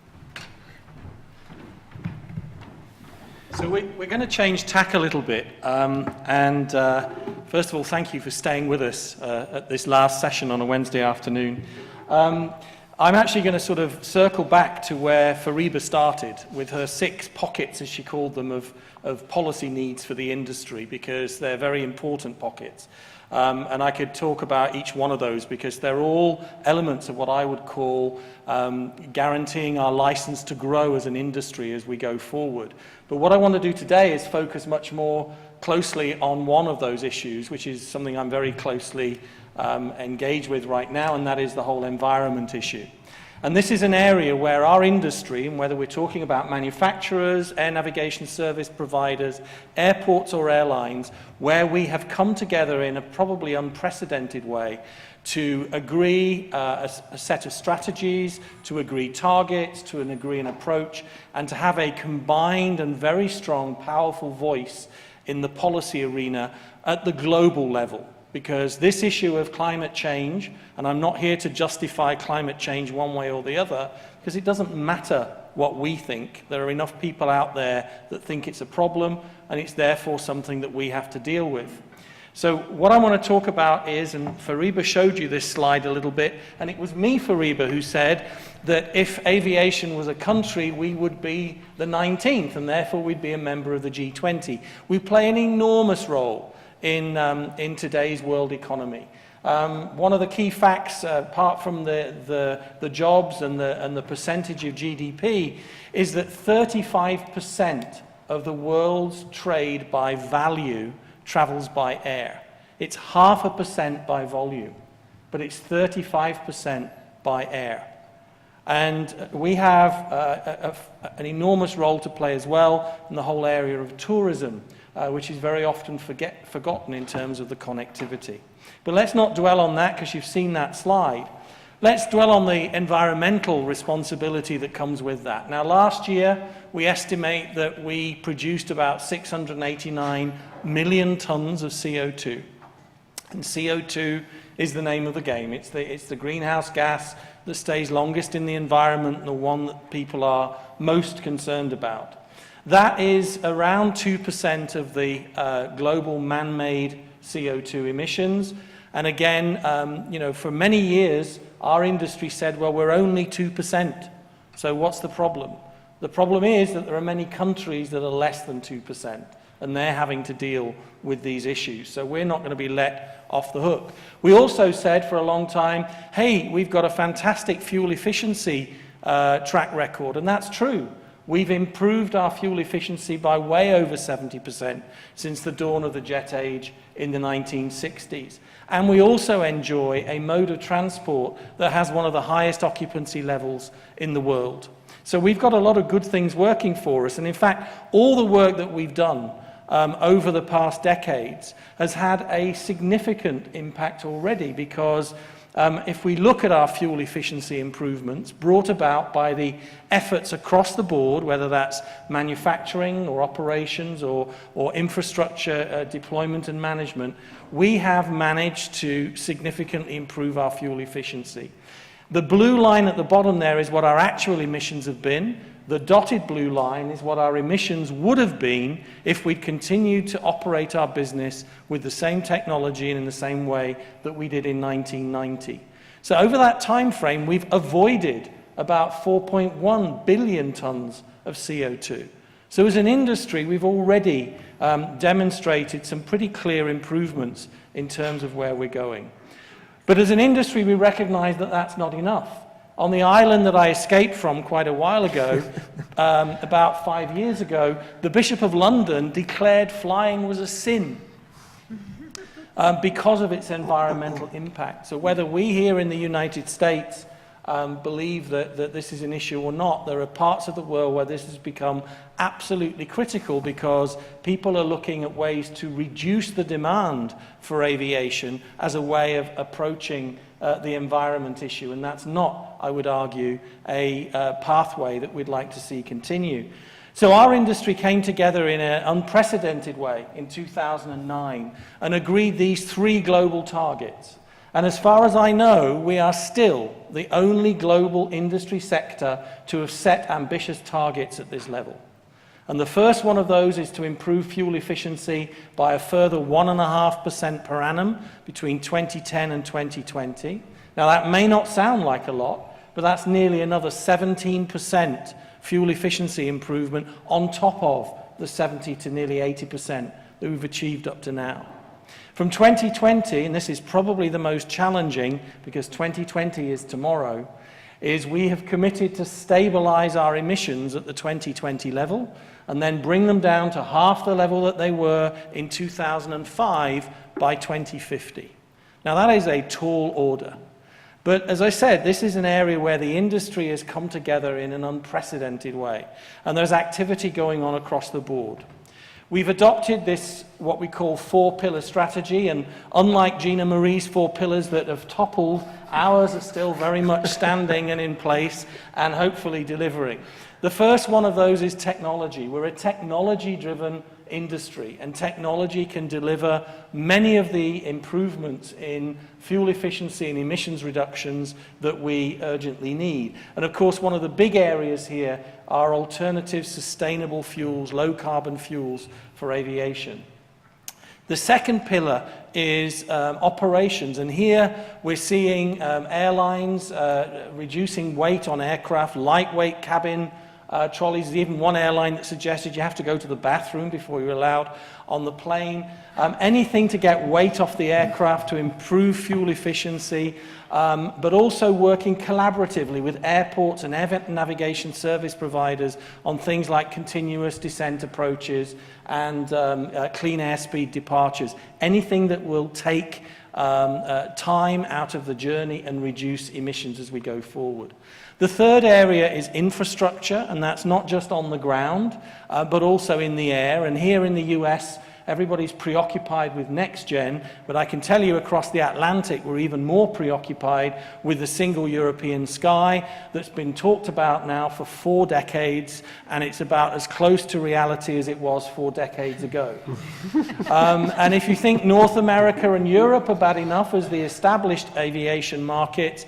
So we're going to change tack a little bit. First of all, thank you for staying with us at this last session on a Wednesday afternoon. I'm actually going to sort of circle back to where Fariba started with her 6 pockets, as she called them, of policy needs for the industry, because they're very important pockets. And I could talk about each one of those because they're all elements of what I would call guaranteeing our license to grow as an industry as we go forward. But what I want to do today is focus much more closely on one of those issues, which is something I'm very closely engaged with right now, and that is the whole environment issue. And this is an area where our industry, and whether we're talking about manufacturers, air navigation service providers, airports or airlines, where we have come together in a probably unprecedented way to agree a set of strategies, to agree targets, to agree an approach, and to have a combined and very strong, powerful voice in the policy arena at the global level. Because this issue of climate change, and I'm not here to justify climate change one way or the other, because it doesn't matter what we think. There are enough people out there that think it's a problem, and it's therefore something that we have to deal with. So what I want to talk about is, and Fariba showed you this slide a little bit, and it was me, Fariba, who said that if aviation was a country, we would be the 19th, and therefore we'd be a member of the G20. We play an enormous role in today's world economy. One of the key facts, apart from the jobs and the percentage of GDP, is that 35% of the world's trade by value travels by air. It's 0.5% by volume, but it's 35% by air. And we have an enormous role to play as well in the whole area of tourism, which is very often forgotten in terms of the connectivity. But let's not dwell on that because you've seen that slide. Let's dwell on the environmental responsibility that comes with that. Now, last year, we estimate that we produced about 689 million tons of CO2. And CO2 is the name of the game. It's the greenhouse gas that stays longest in the environment and the one that people are most concerned about. That is around 2% of the global man-made CO2 emissions. And again, for many years, our industry said, well, we're only 2%. So what's the problem? The problem is that there are many countries that are less than 2%, and they're having to deal with these issues. So we're not going to be let off the hook. We also said for a long time, hey, we've got a fantastic fuel efficiency track record, and that's true. We've improved our fuel efficiency by way over 70% since the dawn of the jet age in the 1960s. And we also enjoy a mode of transport that has one of the highest occupancy levels in the world. So we've got a lot of good things working for us. And in fact, all the work that we've done over the past decades has had a significant impact already, because if we look at our fuel efficiency improvements brought about by the efforts across the board, whether that's manufacturing or operations or infrastructure deployment and management, we have managed to significantly improve our fuel efficiency. The blue line at the bottom there is what our actual emissions have been. The dotted blue line is what our emissions would have been if we'd continued to operate our business with the same technology and in the same way that we did in 1990. So over that time frame, we've avoided about 4.1 billion tons of CO2. So as an industry, we've already demonstrated some pretty clear improvements in terms of where we're going. But as an industry, we recognize that that's not enough. On the island that I escaped from quite a while ago, about 5 years ago, the Bishop of London declared flying was a sin because of its environmental impact. So whether we here in the United States believe that this is an issue or not. There are parts of the world where this has become absolutely critical because people are looking at ways to reduce the demand for aviation as a way of approaching the environment issue, and that's not, I would argue, a pathway that we'd like to see continue. So our industry came together in an unprecedented way in 2009 and agreed these 3 global targets. And as far as I know, we are still the only global industry sector to have set ambitious targets at this level. And the first one of those is to improve fuel efficiency by a further 1.5% per annum between 2010 and 2020. Now that may not sound like a lot, but that's nearly another 17% fuel efficiency improvement on top of the 70 to nearly 80% that we've achieved up to now. From 2020, and this is probably the most challenging because 2020 is tomorrow, is we have committed to stabilize our emissions at the 2020 level and then bring them down to half the level that they were in 2005 by 2050. Now that is a tall order. But as I said, this is an area where the industry has come together in an unprecedented way, and there's activity going on across the board. We've adopted this, what we call 4-pillar strategy, and unlike Gina Marie's 4 pillars that have toppled, ours are still very much standing and in place and hopefully delivering. The first one of those is technology. We're a technology-driven industry, and technology can deliver many of the improvements in fuel efficiency and emissions reductions that we urgently need. And of course, one of the big areas here are alternative sustainable fuels, low-carbon fuels for aviation. The second pillar is operations, and here we're seeing airlines reducing weight on aircraft, lightweight cabin trolleys. There's even one airline that suggested you have to go to the bathroom before you're allowed on the plane. Anything to get weight off the aircraft to improve fuel efficiency, but also working collaboratively with airports and air navigation service providers on things like continuous descent approaches and clean airspeed departures. Anything that will take time out of the journey and reduce emissions as we go forward. The third area is infrastructure, and that's not just on the ground, but also in the air. And here in the US, everybody's preoccupied with next gen, but I can tell you across the Atlantic, we're even more preoccupied with the single European sky that's been talked about now for 4 decades, and it's about as close to reality as it was 4 decades ago. And if you think North America and Europe are bad enough as the established aviation market,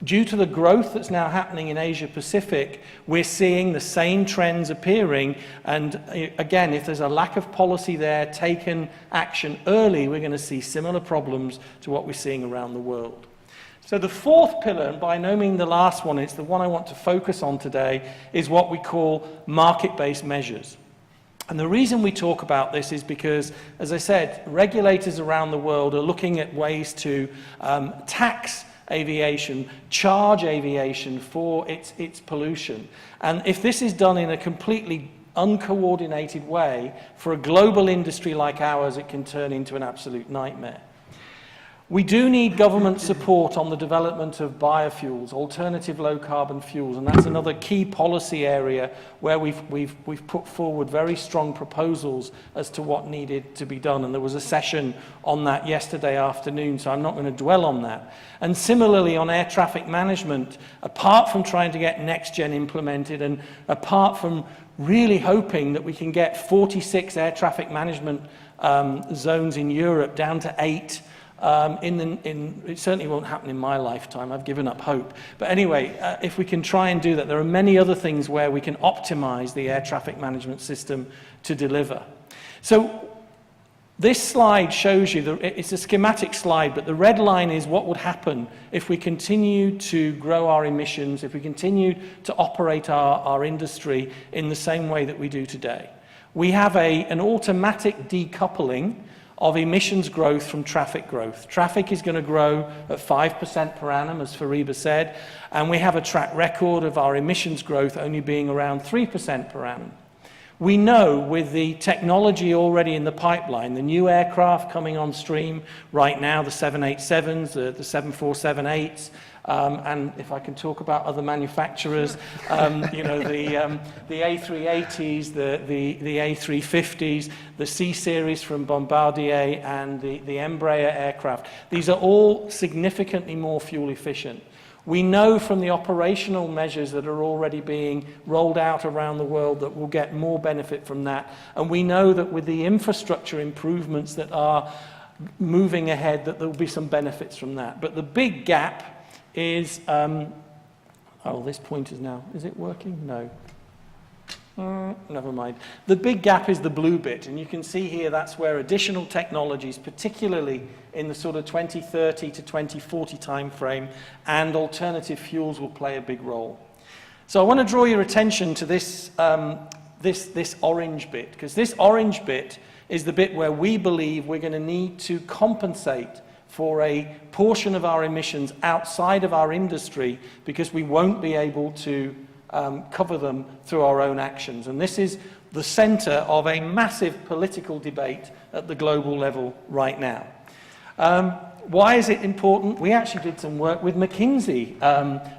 due to the growth that's now happening in Asia Pacific, we're seeing the same trends appearing, and again, if there's a lack of policy there, taken action early, we're going to see similar problems to what we're seeing around the world. So the fourth pillar, and by no means the last one, it's the one I want to focus on today, is what we call market-based measures. And the reason we talk about this is because, as I said, regulators around the world are looking at ways to tax aviation, charge aviation for its pollution. And if this is done in a completely uncoordinated way, for a global industry like ours, it can turn into an absolute nightmare. We do need government support on the development of biofuels, alternative low-carbon fuels, and that's another key policy area where we've put forward very strong proposals as to what needed to be done. And there was a session on that yesterday afternoon, so I'm not going to dwell on that. And similarly on air traffic management, apart from trying to get next-gen implemented and apart from really hoping that we can get 46 air traffic management zones in Europe down to 8, it certainly won't happen in my lifetime. I've given up hope. But anyway, if we can try and do that, there are many other things where we can optimize the air traffic management system to deliver. So this slide shows you, it's a schematic slide, but the red line is what would happen if we continue to grow our emissions, if we continue to operate our industry in the same way that we do today. We have an automatic decoupling of emissions growth from traffic growth. Traffic is going to grow at 5% per annum, as Fariba said, and we have a track record of our emissions growth only being around 3% per annum. We know with the technology already in the pipeline, the new aircraft coming on stream right now, the 787s, the 747-8s, And if I can talk about other manufacturers, you know, the A380s, the A350s, the C-Series from Bombardier, and the Embraer aircraft. These are all significantly more fuel efficient. We know from the operational measures that are already being rolled out around the world that we'll get more benefit from that. And we know that with the infrastructure improvements that are moving ahead, that there will be some benefits from that. But the big gap is, oh, this pointer's now, is it working? No. Never mind. The big gap is the blue bit, and you can see here that's where additional technologies, particularly in the sort of 2030 to 2040 timeframe, and alternative fuels will play a big role. So I want to draw your attention to this, this orange bit, because this orange bit is the bit where we believe we're going to need to compensate for a portion of our emissions outside of our industry, because we won't be able to cover them through our own actions. And this is the center of a massive political debate at the global level right now. Why is it important? We actually did some work with McKinsey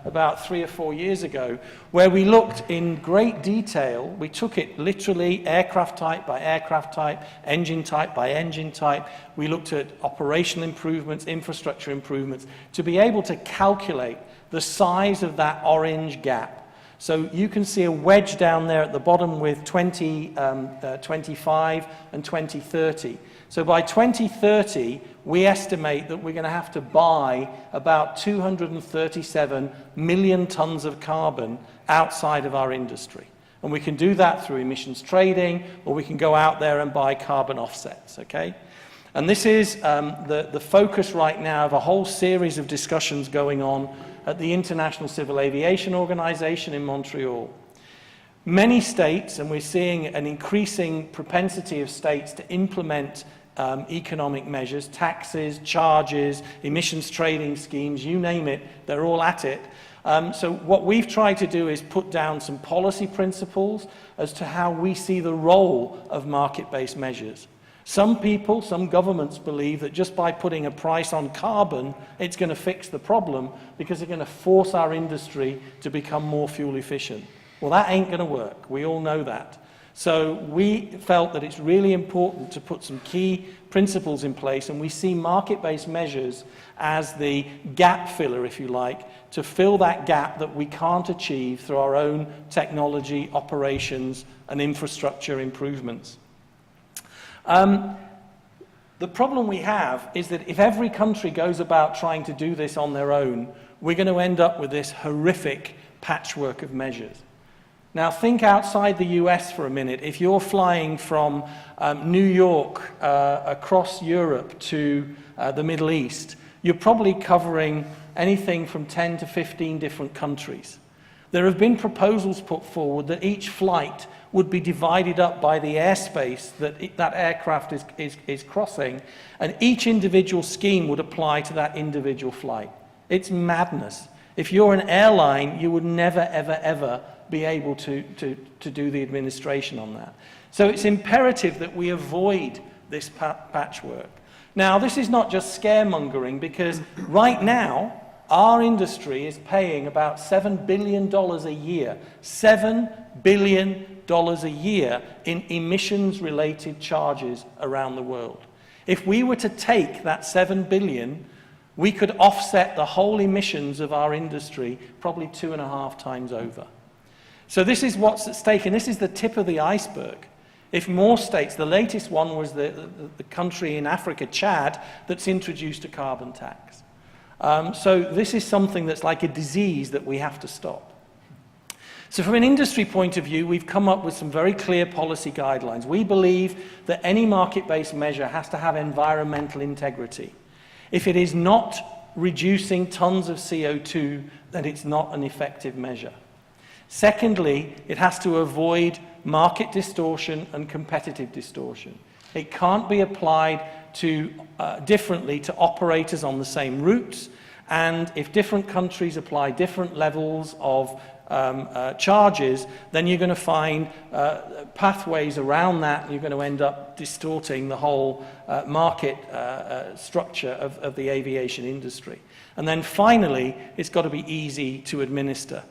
about 3 or 4 years ago, where we looked in great detail. We took it literally aircraft type by aircraft type, engine type by engine type. We looked at operational improvements, infrastructure improvements, to be able to calculate the size of that orange gap. So you can see a wedge down there at the bottom with 2025 and 2030. So by 2030, we estimate that we're going to have to buy about 237 million tons of carbon outside of our industry. And we can do that through emissions trading, or we can go out there and buy carbon offsets, okay? And this is the focus right now of a whole series of discussions going on at the International Civil Aviation Organization in Montreal. Many states, and we're seeing an increasing propensity of states to implement economic measures, taxes, charges, emissions trading schemes, you name it, they're all at it. So what we've tried to do is put down some policy principles as to how we see the role of market-based measures. Some people, some governments believe that just by putting a price on carbon, it's going to fix the problem because they're going to force our industry to become more fuel efficient. Well, that ain't going to work. We all know that. So we felt that it's really important to put some key principles in place, and we see market-based measures as the gap filler, if you like, to fill that gap that we can't achieve through our own technology, operations, and infrastructure improvements. The problem we have is that if every country goes about trying to do this on their own, we're going to end up with this horrific patchwork of measures. Now think outside the US for a minute. If you're flying from New York across Europe to the Middle East, you're probably covering anything from 10 to 15 different countries. There have been proposals put forward that each flight would be divided up by the airspace that that aircraft is crossing, and each individual scheme would apply to that individual flight. It's madness. If you're an airline, you would never, ever, ever be able to do the administration on that. So it's imperative that we avoid this patchwork. Now, this is not just scaremongering, because right now, our industry is paying about $7 billion a year, $7 billion a year in emissions-related charges around the world. If we were to take that $7 billion, we could offset the whole emissions of our industry probably 2.5 times over. So this is what's at stake, and this is the tip of the iceberg. If more states, the latest one was the country in Africa, Chad, that's introduced a carbon tax. So this is something that's like a disease that we have to stop. So from an industry point of view, we've come up with some very clear policy guidelines. We believe that any market-based measure has to have environmental integrity. If it is not reducing tons of CO2, then it's not an effective measure. Secondly, it has to avoid market distortion and competitive distortion. It can't be applied to, differently to operators on the same routes, And if different countries apply different levels of charges, then you're going to find pathways around that, and you're going to end up distorting the whole market structure of the aviation industry. And then finally, it's got to be easy to administer.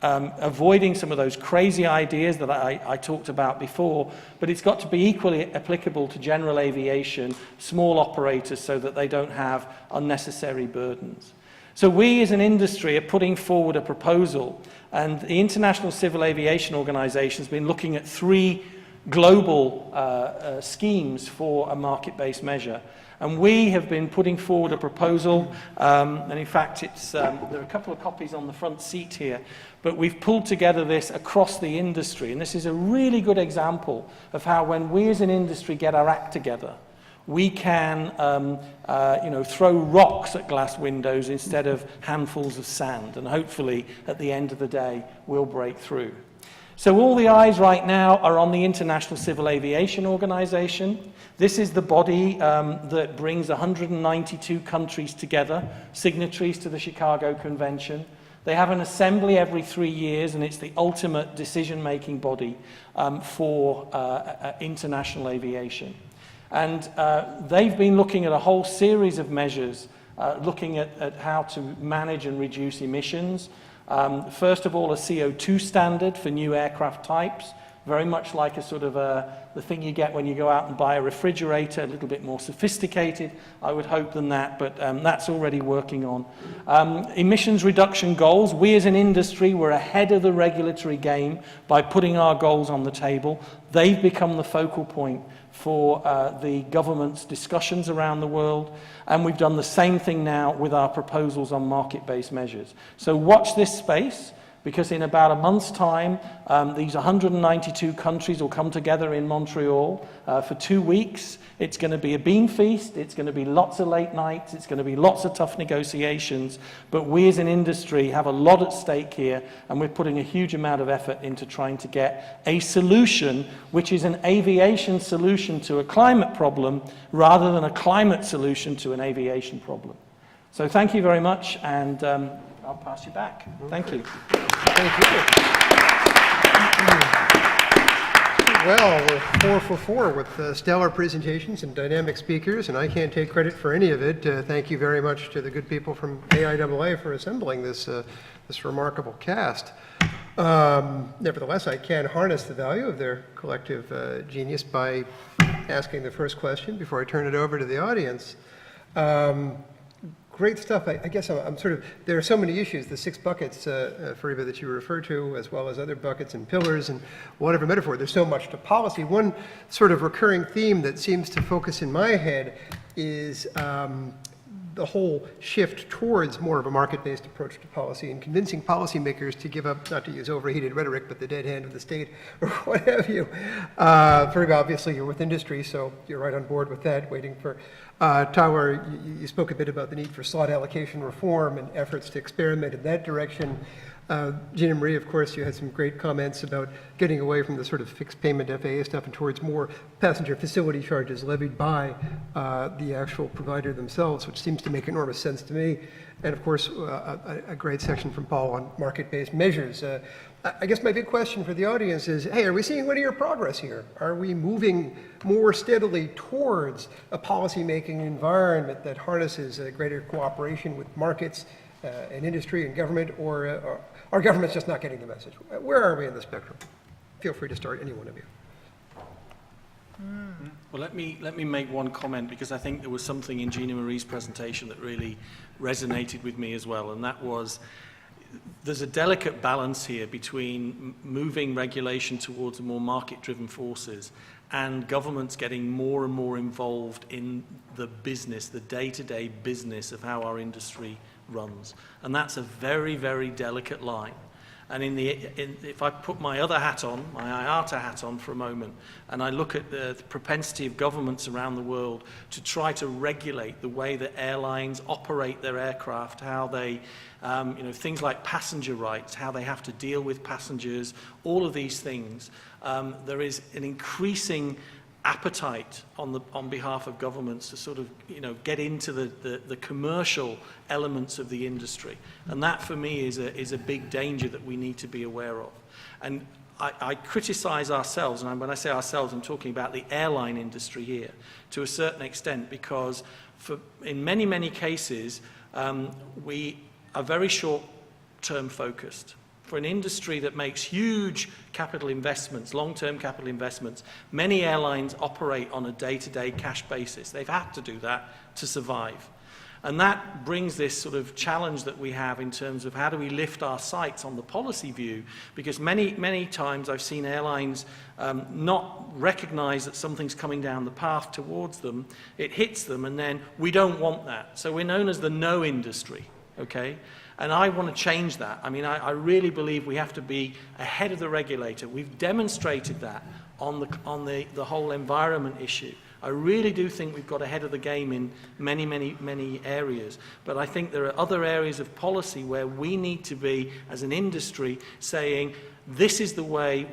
Avoiding some of those crazy ideas that I talked about before, but it's got to be equally applicable to general aviation, small operators, so that they don't have unnecessary burdens. So we as an industry are putting forward a proposal, and the International Civil Aviation Organization has been looking at 3 global schemes for a market-based measure. And we have been putting forward a proposal, and in fact, there are a couple of copies on the front seat here, but we've pulled together this across the industry, and this is a really good example of how when we as an industry get our act together, we can throw rocks at glass windows instead of handfuls of sand, and hopefully at the end of the day we'll break through. So all the eyes right now are on the International Civil Aviation Organization. This is the body that brings 192 countries together, signatories to the Chicago Convention. They have an assembly every 3 years, and it's the ultimate decision-making body for international aviation. And they've been looking at a whole series of measures, looking at how to manage and reduce emissions. First of all, a CO2 standard for new aircraft types, very much like a sort of the thing you get when you go out and buy a refrigerator, a little bit more sophisticated, I would hope, than that, but that's already working on. Emissions reduction goals. We as an industry were ahead of the regulatory game by putting our goals on the table. They've become the focal point for the government's discussions around the world, and we've done the same thing now with our proposals on market-based measures. So watch this space, because in about a month's time, these 192 countries will come together in Montreal for 2 weeks. It's going to be a bean feast, it's going to be lots of late nights, it's going to be lots of tough negotiations, but we as an industry have a lot at stake here, and we're putting a huge amount of effort into trying to get a solution which is an aviation solution to a climate problem rather than a climate solution to an aviation problem. So thank you very much, and I'll pass you back. Thank you. Thank you. Well, we're 4 for 4 with stellar presentations and dynamic speakers, and I can't take credit for any of it. Thank you very much to the good people from AIAA for assembling this remarkable cast. Nevertheless, I can harness the value of their collective genius by asking the first question before I turn it over to the audience. Great stuff. I guess I'm sort of, there are so many issues, the 6 buckets, Fariba, that you refer to, as well as other buckets and pillars and whatever metaphor. There's so much to policy. One sort of recurring theme that seems to focus in my head is the whole shift towards more of a market-based approach to policy and convincing policymakers to give up, not to use overheated rhetoric, but the dead hand of the state or what have you. Fariba, obviously you're with industry, so you're right on board with that, waiting for Tower. You spoke a bit about the need for slot allocation reform and efforts to experiment in that direction. Gina Marie, of course, you had some great comments about getting away from the sort of fixed payment FAA stuff and towards more passenger facility charges levied by the actual provider themselves, which seems to make enormous sense to me. And of course, a great section from Paul on market-based measures. I guess my big question for the audience is, hey, are we seeing linear progress here? Are we moving more steadily towards a policy-making environment that harnesses a greater cooperation with markets and industry and government, or our government's just not getting the message? Where are we in the spectrum? Feel free to start, any one of you. Well, let me make one comment, because I think there was something in Gina Marie's presentation that really resonated with me as well, and that was there's a delicate balance here between moving regulation towards more market-driven forces and governments getting more and more involved in the business, the day-to-day business of how our industry runs. And that's a very, very delicate line. And if I put my other hat on, my IATA hat on for a moment, and I look at the propensity of governments around the world to try to regulate the way that airlines operate their aircraft, how they, things like passenger rights, how they have to deal with passengers, all of these things, there is an increasing appetite on behalf of governments to sort of, get into the commercial elements of the industry. And that, for me, is a big danger that we need to be aware of. And I criticize ourselves, and when I say ourselves, I'm talking about the airline industry here, to a certain extent, because in many, many cases, we are very short-term focused. For an industry that makes huge capital investments, long-term capital investments, many airlines operate on a day-to-day cash basis. They've had to do that to survive. And that brings this sort of challenge that we have in terms of how do we lift our sights on the policy view, because many, many times I've seen airlines not recognize that something's coming down the path towards them. It hits them, and then we don't want that. So we're known as the no industry, okay? And I want to change that. I mean, I really believe we have to be ahead of the regulator. We've demonstrated that on the whole environment issue. I really do think we've got ahead of the game in many, many, many areas. But I think there are other areas of policy where we need to be, as an industry, saying, this is the way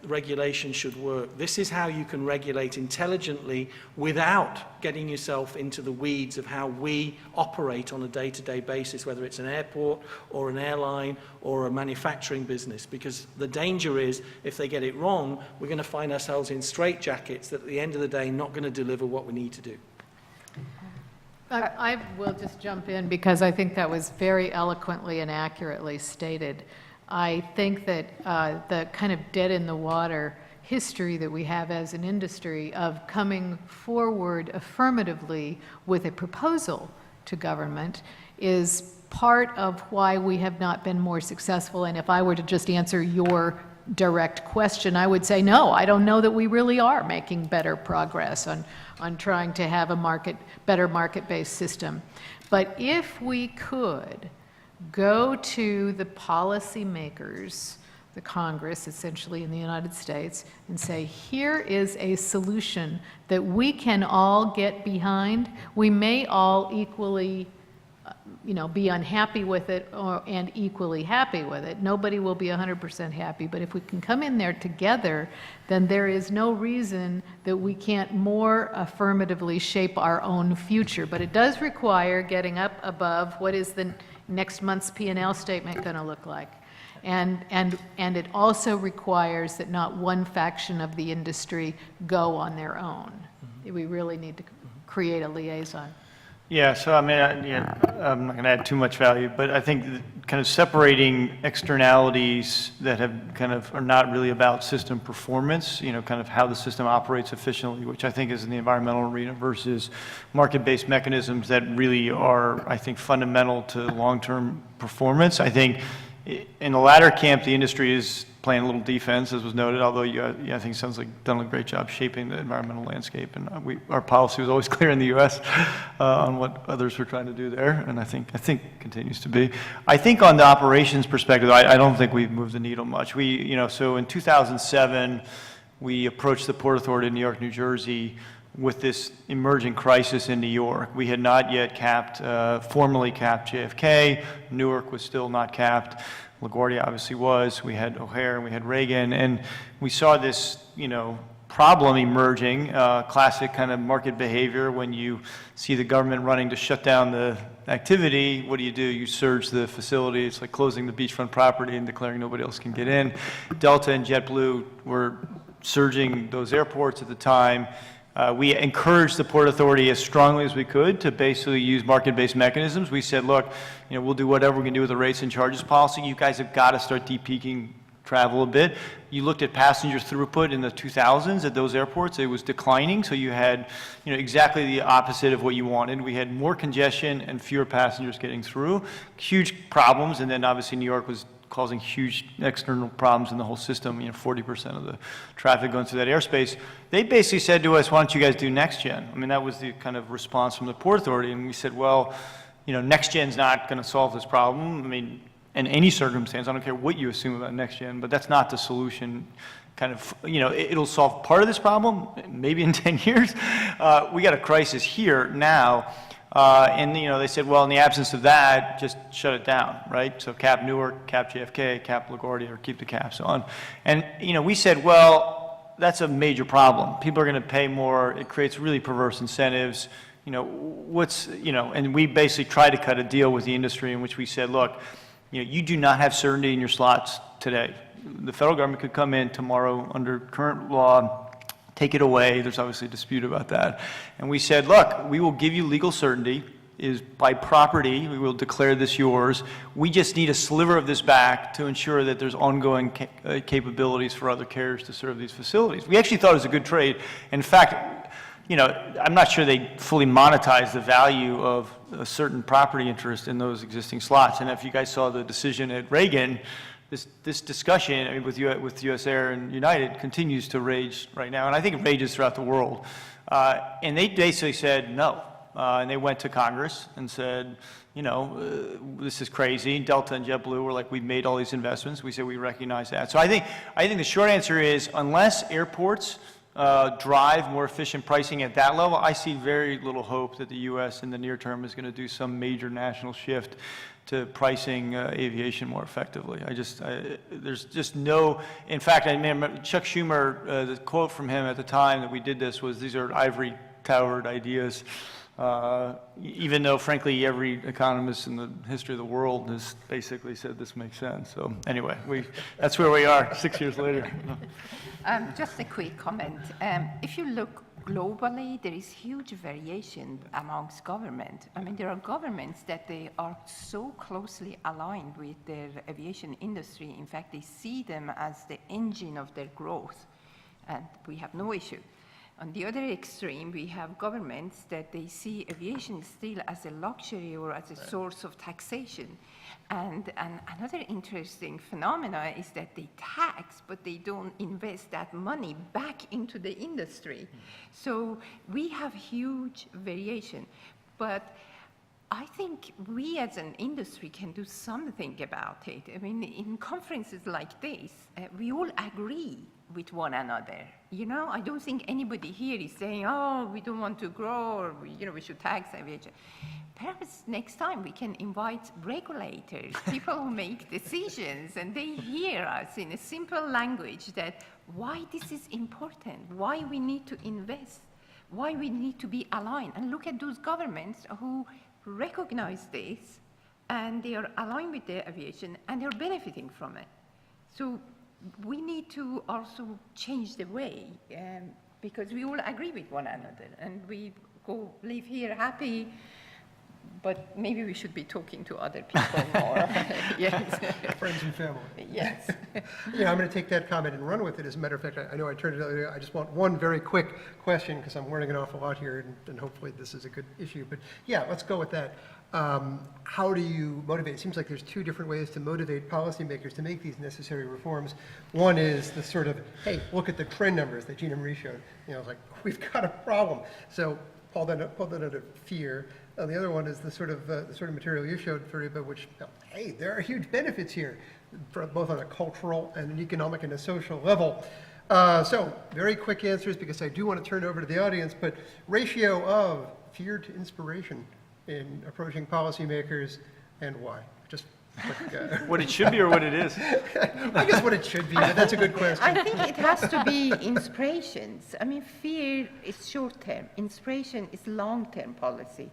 regulation should work. This is how you can regulate intelligently without getting yourself into the weeds of how we operate on a day-to-day basis, whether it's an airport or an airline or a manufacturing business. Because the danger is, if they get it wrong, we're going to find ourselves in straitjackets that at the end of the day not going to deliver what we need to do. I will just jump in because I think that was very eloquently and accurately stated. I think that the kind of dead-in-the-water history that we have as an industry of coming forward affirmatively with a proposal to government is part of why we have not been more successful. And if I were to just answer your direct question, I would say, no, I don't know that we really are making better progress on trying to have a better market-based system. But if we could go to the policymakers, the Congress, essentially in the United States, and say, here is a solution that we can all get behind. We may all equally, be unhappy with it and equally happy with it. Nobody will be 100% happy, but if we can come in there together, then there is no reason that we can't more affirmatively shape our own future. But it does require getting up above what is the next month's P&L statement going to look like. And it also requires that not one faction of the industry go on their own. We really need to create a liaison. Yeah, so I mean, I'm not going to add too much value, but I think kind of separating externalities that have kind of are not really about system performance, kind of how the system operates efficiently, which I think is in the environmental arena, versus market-based mechanisms that really are, I think, fundamental to long-term performance. I think in the latter camp, the industry is playing a little defense, as was noted, although I think it sounds like done a great job shaping the environmental landscape. And our policy was always clear in the U.S. On what others were trying to do there, and I think continues to be. I think on the operations perspective, I don't think we've moved the needle much. So in 2007, we approached the Port Authority of New York, New Jersey, with this emerging crisis in New York. We had not yet formally capped JFK. Newark was still not capped. LaGuardia obviously was. We had O'Hare and we had Reagan, and we saw this, problem emerging, classic kind of market behavior. When you see the government running to shut down the activity, what do? You surge the facility. It's like closing the beachfront property and declaring nobody else can get in. Delta and JetBlue were surging those airports at the time. We encouraged the Port Authority as strongly as we could to basically use market-based mechanisms. We said, look, we'll do whatever we can do with the rates and charges policy. You guys have got to start de-peaking travel a bit. You looked at passenger throughput in the 2000s at those airports, it was declining, so you had exactly the opposite of what you wanted. We had more congestion and fewer passengers getting through, huge problems, and then obviously New York was causing huge external problems in the whole system, 40% of the traffic going through that airspace. They basically said to us, why don't you guys do next gen? I mean, that was the kind of response from the Port Authority, and we said, well, next gen's not going to solve this problem. I mean, in any circumstance, I don't care what you assume about next gen, but that's not the solution. Kind of, it'll solve part of this problem, maybe in 10 years. We got a crisis here now. And they said, well, in the absence of that, just shut it down, right? So cap Newark, cap JFK, cap LaGuardia, or keep the caps on. And we said, well, that's a major problem. People are going to pay more. It creates really perverse incentives. And we basically tried to cut a deal with the industry in which we said, look, you do not have certainty in your slots today. The federal government could come in tomorrow under current law, take it away. There's obviously a dispute about that. And we said, look, we will give you legal certainty. Is by property, we will declare this yours. We just need a sliver of this back to ensure that there's ongoing capabilities for other carriers to serve these facilities. We actually thought it was a good trade. In fact, I'm not sure they fully monetize the value of a certain property interest in those existing slots. And if you guys saw the decision at Reagan, this discussion with US Air and United continues to rage right now, and I think it rages throughout the world. And they basically said no. And they went to Congress and said, this is crazy. Delta and JetBlue were like, we've made all these investments. We said we recognize that. So I think the short answer is, unless airports drive more efficient pricing at that level, I see very little hope that the U.S. in the near term is going to do some major national shift to pricing aviation more effectively. There's just no, in fact, I remember Chuck Schumer, the quote from him at the time that we did this was, these are ivory towered ideas. Even though, frankly, every economist in the history of the world has basically said this makes sense. So anyway, that's where we are 6 years later. Just a quick comment. If you look globally, there is huge variation amongst governments. I mean, there are governments that they are so closely aligned with their aviation industry. In fact, they see them as the engine of their growth, and we have no issue. On the other extreme, we have governments that they see aviation still as a luxury or as a source of taxation. And another interesting phenomena is that they tax, but they don't invest that money back into the industry. So we have huge variation. But I think we as an industry can do something about it. I mean, in conferences like this, we all agree with one another. I don't think anybody here is saying, oh, we don't want to grow, or we should tax aviation. Perhaps next time we can invite regulators, people who make decisions, and they hear us in a simple language that why this is important, why we need to invest, why we need to be aligned. And look at those governments who recognize this, and they are aligned with their aviation, and they're benefiting from it. So we need to also change the way, because we all agree with one another, and we go live here happy, but maybe we should be talking to other people more. Yes. Friends and family. Yes. I'm going to take that comment and run with it. As a matter of fact, I know I turned it earlier. I just want one very quick question, because I'm learning an awful lot here, and hopefully this is a good issue. But yeah, let's go with that. How do you motivate? It seems like there's two different ways to motivate policymakers to make these necessary reforms. One is the sort of, hey, look at the trend numbers that Gina Marie showed. It's like, we've got a problem. So pull that under fear. And the other one is the sort of material you showed, Fariba, which, hey, there are huge benefits here, both on a cultural and an economic and a social level. So very quick answers, because I do want to turn it over to the audience, but ratio of fear to inspiration in approaching policymakers, and why? Just quick, what it should be or what it is? I guess what it should be, but that's a good question. I think it has to be inspirations. I mean, fear is short-term. Inspiration is long-term policy.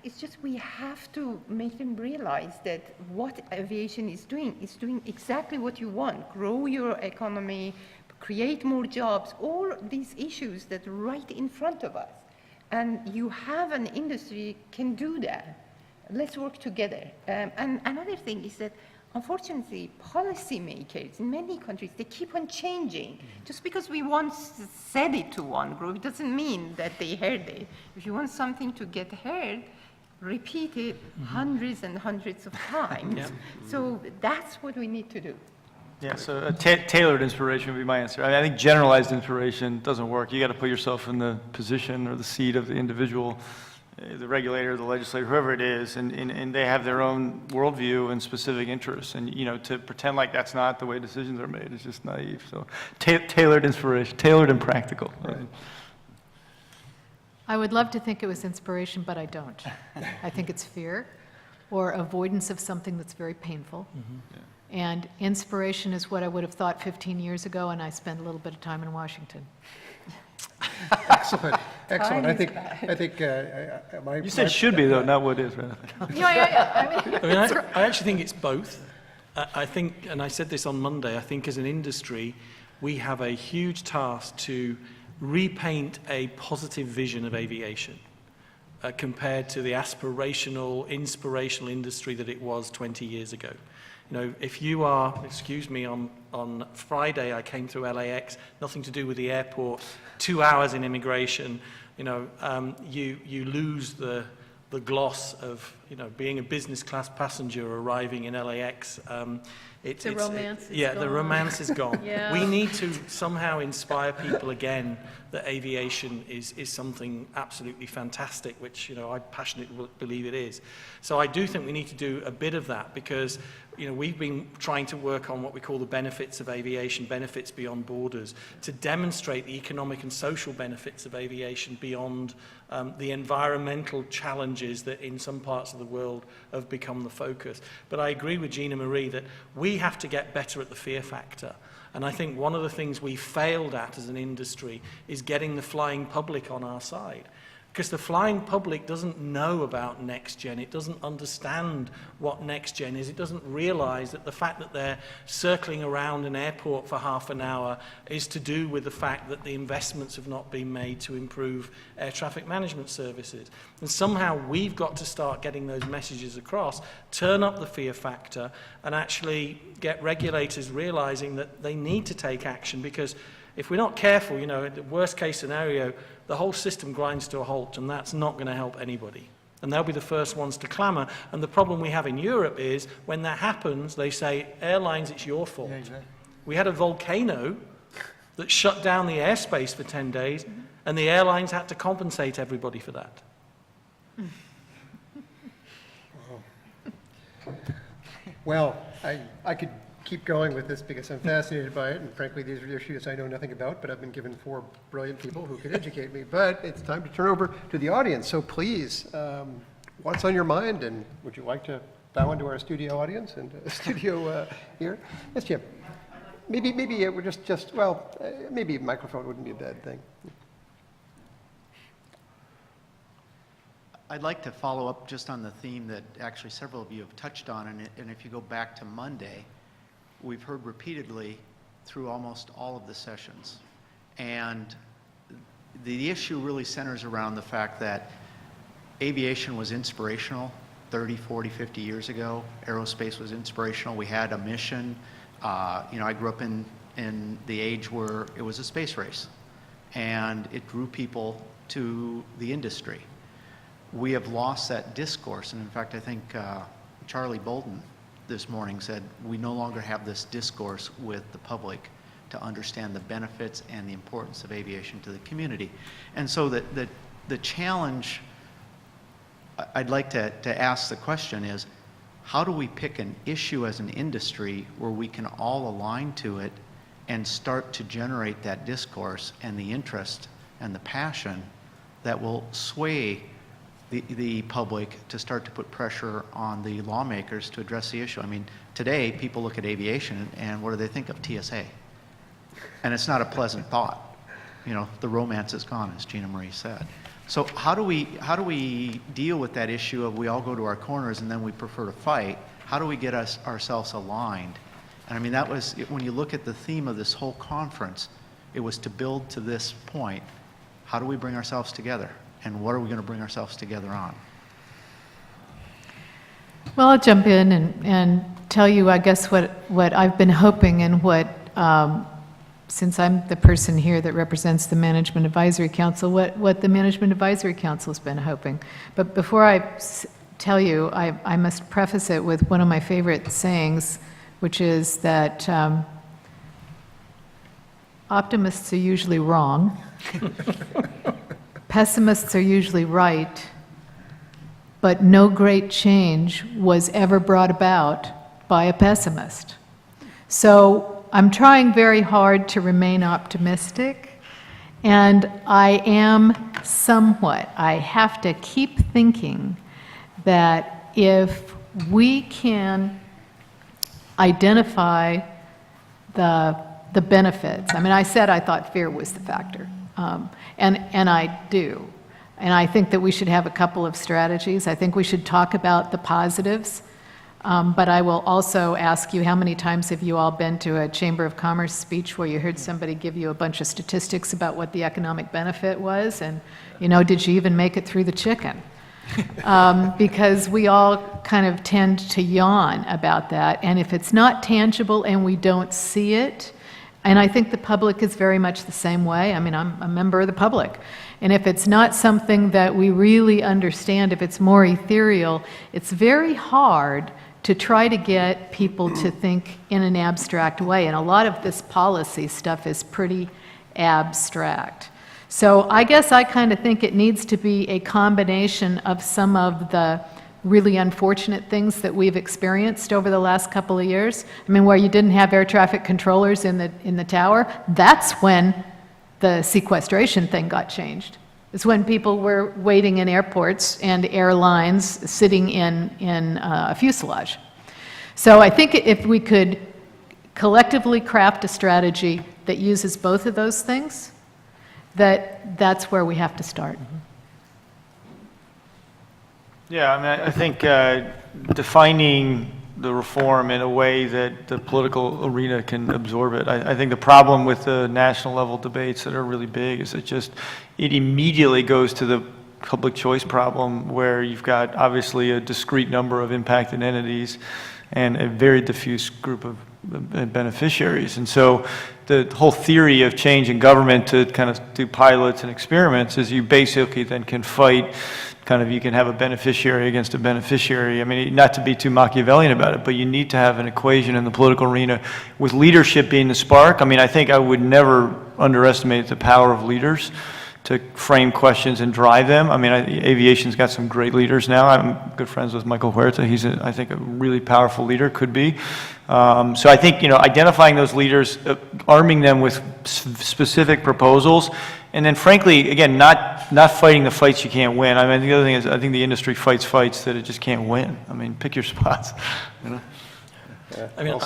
It's just we have to make them realize that what aviation is doing exactly what you want. Grow your economy, create more jobs, all these issues that are right in front of us. And you have an industry can do that. Let's work together. And another thing is that, unfortunately, policymakers in many countries, they keep on changing. Just because we once said it to one group, it doesn't mean that they heard it. If you want something to get heard, repeat it hundreds and hundreds of times. Yeah. So that's what we need to do. Yeah, so tailored inspiration would be my answer. I think generalized inspiration doesn't work. You got to put yourself in the position or the seat of the individual, the regulator, the legislator, whoever it is, and they have their own worldview and specific interests. And to pretend like that's not the way decisions are made is just naive. So tailored inspiration, tailored and practical. Right. I would love to think it was inspiration, but I don't. I think it's fear or avoidance of something that's very painful. Mm-hmm. Yeah. And inspiration is what I would have thought 15 years ago, and I spent a little bit of time in Washington. Excellent, excellent. Time is I think You said should be, though, not what is, right? I mean, I actually think it's both. I think, and I said this on Monday, I think as an industry, we have a huge task to repaint a positive vision of aviation compared to the aspirational, inspirational industry that it was 20 years ago. You know, if you are, excuse me, on Friday I came through LAX, nothing to do with the airport, 2 hours in immigration, you know, you lose the gloss of, you know, being a business class passenger arriving in LAX. The romance is yeah, gone. the romance is gone. Yeah. We need to somehow inspire people again that aviation is something absolutely fantastic, which, you know, I passionately believe it is. So I do think we need to do a bit of that because, you know, we've been trying to work on what we call the benefits of aviation, benefits beyond borders, to demonstrate the economic and social benefits of aviation beyond the environmental challenges that in some parts of the world have become the focus. But I agree with Gina Marie that we have to get better at the fear factor. And I think one of the things we failed at as an industry is getting the flying public on our side. Because the flying public doesn't know about next gen. It doesn't understand what next gen is. It doesn't realize that the fact that they're circling around an airport for half an hour is to do with the fact that the investments have not been made to improve air traffic management services. And somehow we've got to start getting those messages across, turn up the fear factor, and actually get regulators realizing that they need to take action, because if we're not careful, you know, the worst case scenario, the whole system grinds to a halt, and that's not going to help anybody. And they'll be the first ones to clamour. And the problem we have in Europe is when that happens, they say, airlines, it's your fault. Yeah, exactly. We had a volcano that shut down the airspace for 10 days, and the airlines had to compensate everybody for that. Well, I could keep going with this because I'm fascinated by it, and frankly, these are issues I know nothing about, but I've been given 4 brilliant people who could educate me. But it's time to turn over to the audience. So please, what's on your mind, and would you like to bow into our studio audience and studio here? Yes, Jim. Maybe we're just well, maybe a microphone wouldn't be a bad thing. I'd like to follow up just on the theme that actually several of you have touched on, and if you go back to Monday, we've heard repeatedly through almost all of the sessions. And the issue really centers around the fact that aviation was inspirational 30, 40, 50 years ago. Aerospace was inspirational. We had a mission. You know, I grew up in the age where it was a space race, and it drew people to the industry. We have lost that discourse, and in fact, I think Charlie Bolden this morning said we no longer have this discourse with the public to understand the benefits and the importance of aviation to the community. And so the challenge I'd like to ask the question is, how do we pick an issue as an industry where we can all align to it and start to generate that discourse and the interest and the passion that will sway the public to start to put pressure on the lawmakers to address the issue? I mean, today people look at aviation and what do they think of? TSA. And it's not a pleasant thought. You know, the romance is gone, as Gina Marie said. So how do we deal with that issue of we all go to our corners and then we prefer to fight? How do we get ourselves aligned? And I mean, that was, when you look at the theme of this whole conference, it was to build to this point. How do we bring ourselves together? And what are we going to bring ourselves together on? Well, I'll jump in and tell you, I guess, what I've been hoping and what, since I'm the person here that represents the Management Advisory Council, what the Management Advisory Council has been hoping. But before I tell you, I must preface it with one of my favorite sayings, which is that optimists are usually wrong. Pessimists are usually right, but no great change was ever brought about by a pessimist. So I'm trying very hard to remain optimistic, and I am somewhat. I have to keep thinking that if we can identify the benefits. I mean, I said I thought fear was the factor, and I do. And I think that we should have a couple of strategies. I think we should talk about the positives, but I will also ask you, how many times have you all been to a Chamber of Commerce speech where you heard somebody give you a bunch of statistics about what the economic benefit was, and, you know, did you even make it through the chicken? Because we all kind of tend to yawn about that, and if it's not tangible and we don't see it, and I think the public is very much the same way. I mean, I'm a member of the public. And if it's not something that we really understand, if it's more ethereal, it's very hard to try to get people to think in an abstract way. And a lot of this policy stuff is pretty abstract. So I guess I kind of think it needs to be a combination of some of the really unfortunate things that we've experienced over the last couple of years. I mean, where you didn't have air traffic controllers in the tower, that's when the sequestration thing got changed. It's when people were waiting in airports and airlines sitting in a fuselage. So I think if we could collectively craft a strategy that uses both of those things, that's where we have to start. Yeah, I mean, I think defining the reform in a way that the political arena can absorb it. I think the problem with the national level debates that are really big is it immediately goes to the public choice problem, where you've got obviously a discrete number of impacted entities and a very diffuse group of beneficiaries. And so the whole theory of changing government to kind of do pilots and experiments is you basically then can fight you can have a beneficiary against a beneficiary. I mean, not to be too Machiavellian about it, but you need to have an equation in the political arena with leadership being the spark. I mean, I think I would never underestimate the power of leaders to frame questions and drive them. I mean, aviation's got some great leaders now. I'm good friends with Michael Huerta. He's, I think, a really powerful leader, could be. So I think, identifying those leaders, arming them with specific proposals, and then, frankly, again, not fighting the fights you can't win. I mean, the other thing is, I think the industry fights fights that it just can't win. I mean, pick your spots. Yeah, I mean,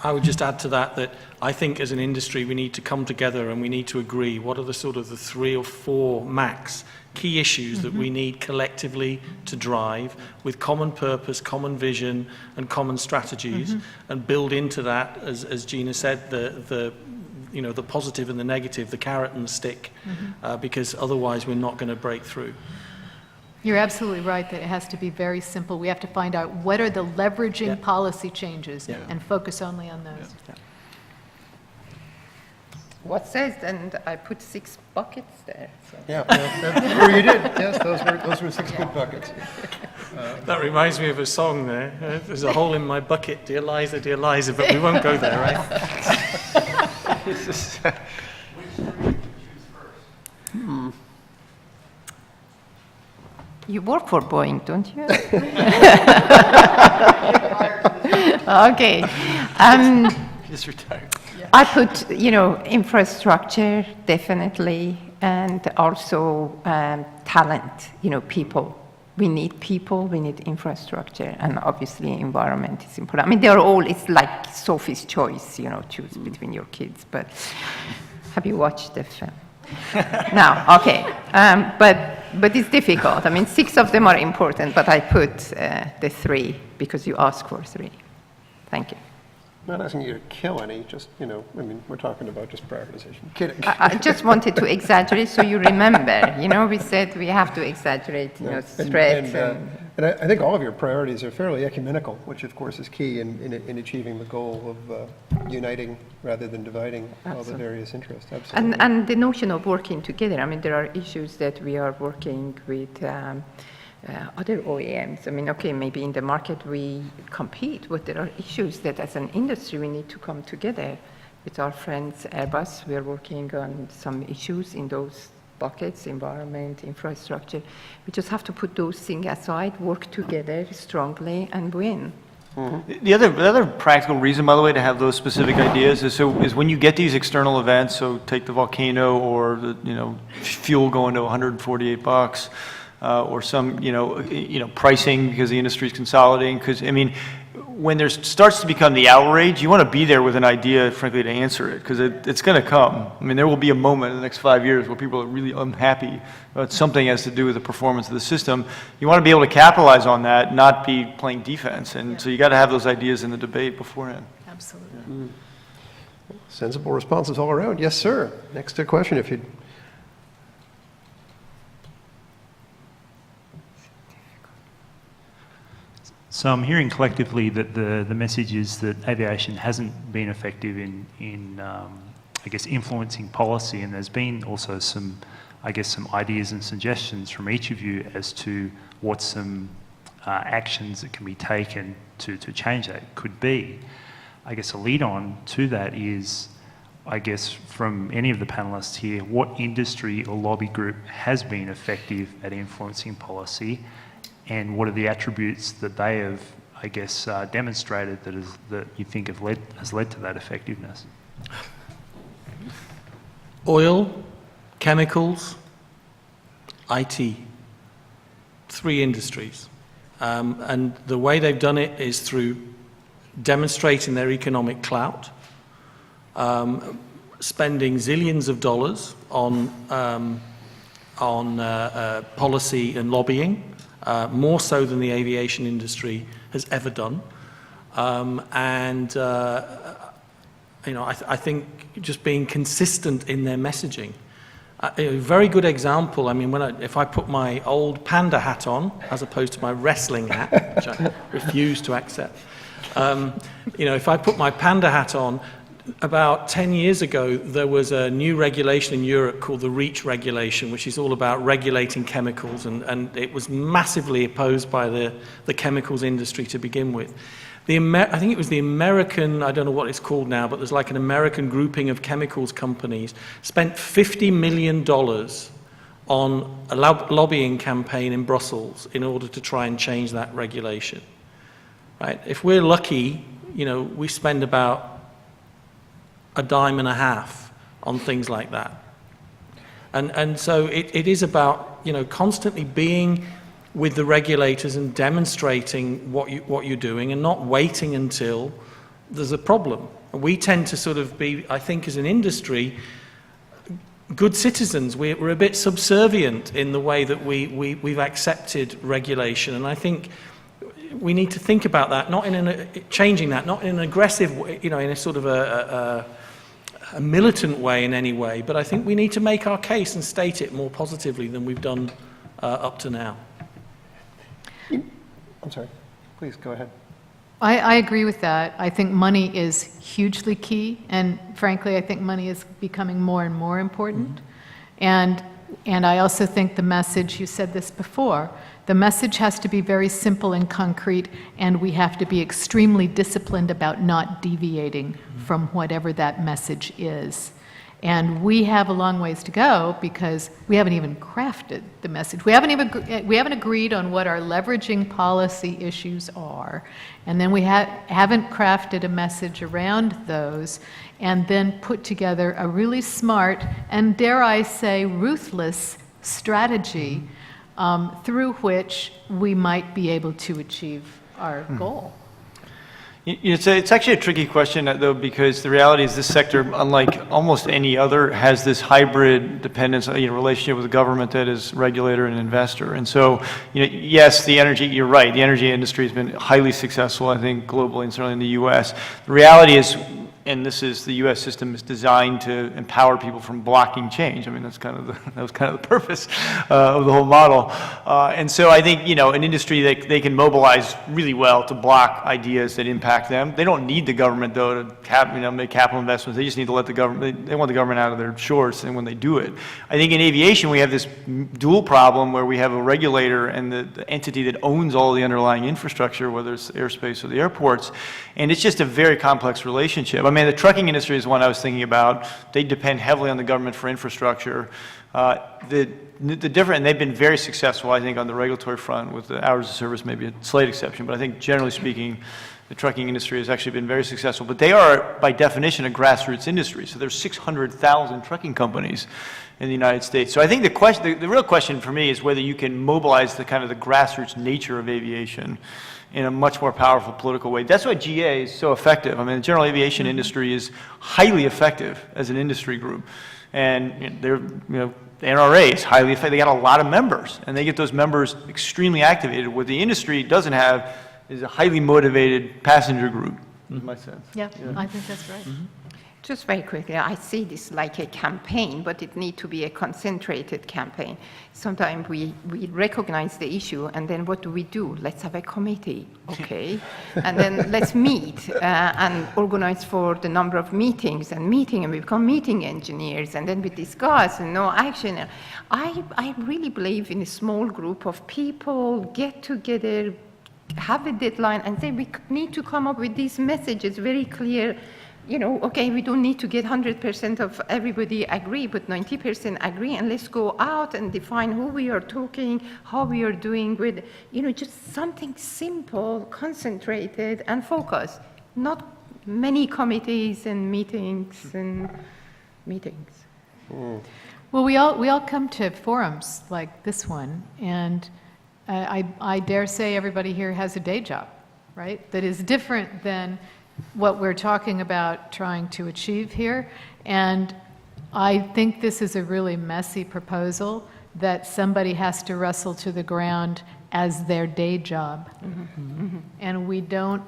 I would just add to that I think as an industry we need to come together and we need to agree what are the sort of the 3 or 4 max key issues that we need collectively to drive with common purpose, common vision, and common strategies, and build into that, as Gina said, the positive and the negative, the carrot and the stick, because otherwise we're not going to break through. You're absolutely right that it has to be very simple. We have to find out what are the leveraging policy changes and focus only on those. Yeah. What says, and I put 6 buckets there. So. Yeah, or you did. Yes, those were 6 good buckets. That reminds me of a song there. There's a hole in my bucket, dear Liza, but we won't go there, right? You work for Boeing, don't you? Okay. Just retired. I put, infrastructure, definitely, and also talent, people. We need people, we need infrastructure, and obviously environment is important. I mean, they're all, it's like Sophie's Choice, choose between your kids, but have you watched the film? No, okay. But it's difficult. I mean, 6 of them are important, but I put the 3 because you asked for 3. Thank you. I'm not asking you to kill any, just, we're talking about just prioritization. Kidding. I just wanted to exaggerate so you remember. We said we have to exaggerate, threats. And I think all of your priorities are fairly ecumenical, which of course is key in achieving the goal of uniting rather than dividing all the various interests. Absolutely. And the notion of working together. I mean, there are issues that we are working with other OEMs. I mean, okay, maybe in the market we compete, but there are issues that as an industry we need to come together. With our friends Airbus, we are working on some issues in those buckets, environment, infrastructure. We just have to put those things aside, work together strongly, and win. Mm-hmm. The other practical reason, by the way, to have those specific ideas is when you get these external events. So take the volcano or the fuel going to $148, or some pricing because the industry is consolidating. Because I mean, when there starts to become the outrage, you want to be there with an idea, frankly, to answer it, because it's going to come. I mean, there will be a moment in the next 5 years where people are really unhappy about something that has to do with the performance of the system. You want to be able to capitalize on that, not be playing defense. And so you got to have those ideas in the debate beforehand. Absolutely. Sensible responses all around. Yes, sir. Next question, if you'd. So I'm hearing collectively that the message is that aviation hasn't been effective in I guess, influencing policy, and there's been also some ideas and suggestions from each of you as to what some actions that can be taken to change that could be. I guess a lead on to that is, I guess, from any of the panelists here, what industry or lobby group has been effective at influencing policy, and what are the attributes that they have, I guess, demonstrated that you think has led to that effectiveness? Oil, chemicals, IT, 3 industries. And the way they've done it is through demonstrating their economic clout, spending zillions of dollars on policy and lobbying, more so than the aviation industry has ever done. I think just being consistent in their messaging. A very good example, I mean, if I put my old panda hat on, as opposed to my wrestling hat, which I refuse to accept, if I put my panda hat on, about 10 years ago, there was a new regulation in Europe called the REACH regulation, which is all about regulating chemicals, and it was massively opposed by the chemicals industry to begin with. I think it was the American, I don't know what it's called now, but there's like an American grouping of chemicals companies, spent $50 million on a lobbying campaign in Brussels in order to try and change that regulation. Right? If we're lucky, we spend about $1.50 on things like that. And so it is about, constantly being with the regulators and demonstrating what you're doing, and not waiting until there's a problem. We tend to sort of be, I think, as an industry, good citizens. We're a bit subservient in the way that we've accepted regulation, and I think we need to think about that, not changing that, not in an aggressive way, in a sort of a militant way in any way, but I think we need to make our case and state it more positively than we've done up to now. I'm sorry. Please go ahead. I agree with that. I think money is hugely key, and frankly, I think money is becoming more and more important. And I also think the message, you said this before, the message has to be very simple and concrete, and we have to be extremely disciplined about not deviating from whatever that message is. And we have a long ways to go because we haven't even crafted the message. We haven't agreed on what our leveraging policy issues are, and then we haven't crafted a message around those, and then put together a really smart and, dare I say, ruthless strategy through which we might be able to achieve our goal. It's actually a tricky question, though, because the reality is this sector, unlike almost any other, has this hybrid dependence, relationship with the government that is regulator and investor. And so, yes, you're right, the energy industry has been highly successful, I think, globally and certainly in the U.S. The reality is, and the U.S. system is designed to empower people from blocking change. I mean, that was kind of the purpose of the whole model. And so I think, an industry that they can mobilize really well to block ideas that impact them. They don't need the government, though, to make capital investments. They just need to let the government, they want the government out of their shorts, and when they do it. I think in aviation, we have this dual problem where we have a regulator and the entity that owns all the underlying infrastructure, whether it's airspace or the airports, and it's just a very complex relationship. I mean, the trucking industry is one I was thinking about. They depend heavily on the government for infrastructure. The different, and they've been very successful, I think, on the regulatory front, with the hours of service, maybe a slight exception, but I think generally speaking, the trucking industry has actually been very successful. But they are, by definition, a grassroots industry. So there's 600,000 trucking companies in the United States. So I think the real question for me is whether you can mobilize the kind of the grassroots nature of aviation in a much more powerful political way. That's why GA is so effective. I mean, the general aviation industry is highly effective as an industry group. And they're, the NRA is highly effective. They got a lot of members, and they get those members extremely activated. What the industry doesn't have is a highly motivated passenger group, in my sense. Yeah, I think that's right. Just very quickly, I see this like a campaign, but it needs to be a concentrated campaign. Sometimes we recognize the issue, and then what do? Let's have a committee, okay? And then let's meet and organize for the number of meetings and we become meeting engineers, and then we discuss and no action. I really believe in a small group of people, get together, have a deadline, and say we need to come up with these messages very clear. Okay, we don't need to get 100% of everybody agree, but 90% agree, and let's go out and define who we are talking, how we are doing with, just something simple, concentrated, and focused. Not many committees and meetings and meetings. Well, we all come to forums like this one, and I dare say everybody here has a day job, right? That is different than what we're talking about trying to achieve here. And I think this is a really messy proposal that somebody has to wrestle to the ground as their day job. And we don't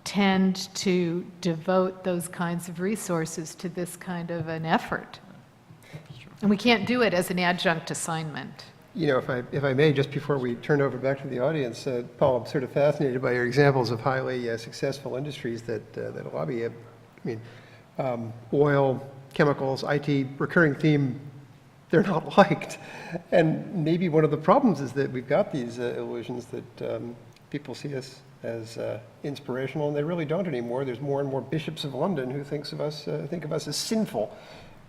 tend to devote those kinds of resources to this kind of an effort. And we can't do it as an adjunct assignment. If I may, just before we turn over back to the audience, Paul, I'm sort of fascinated by your examples of highly successful industries that lobby. I mean, oil, chemicals, IT, recurring theme, they're not liked. And maybe one of the problems is that we've got these illusions that people see us as inspirational, and they really don't anymore. There's more and more bishops of London who think of us as sinful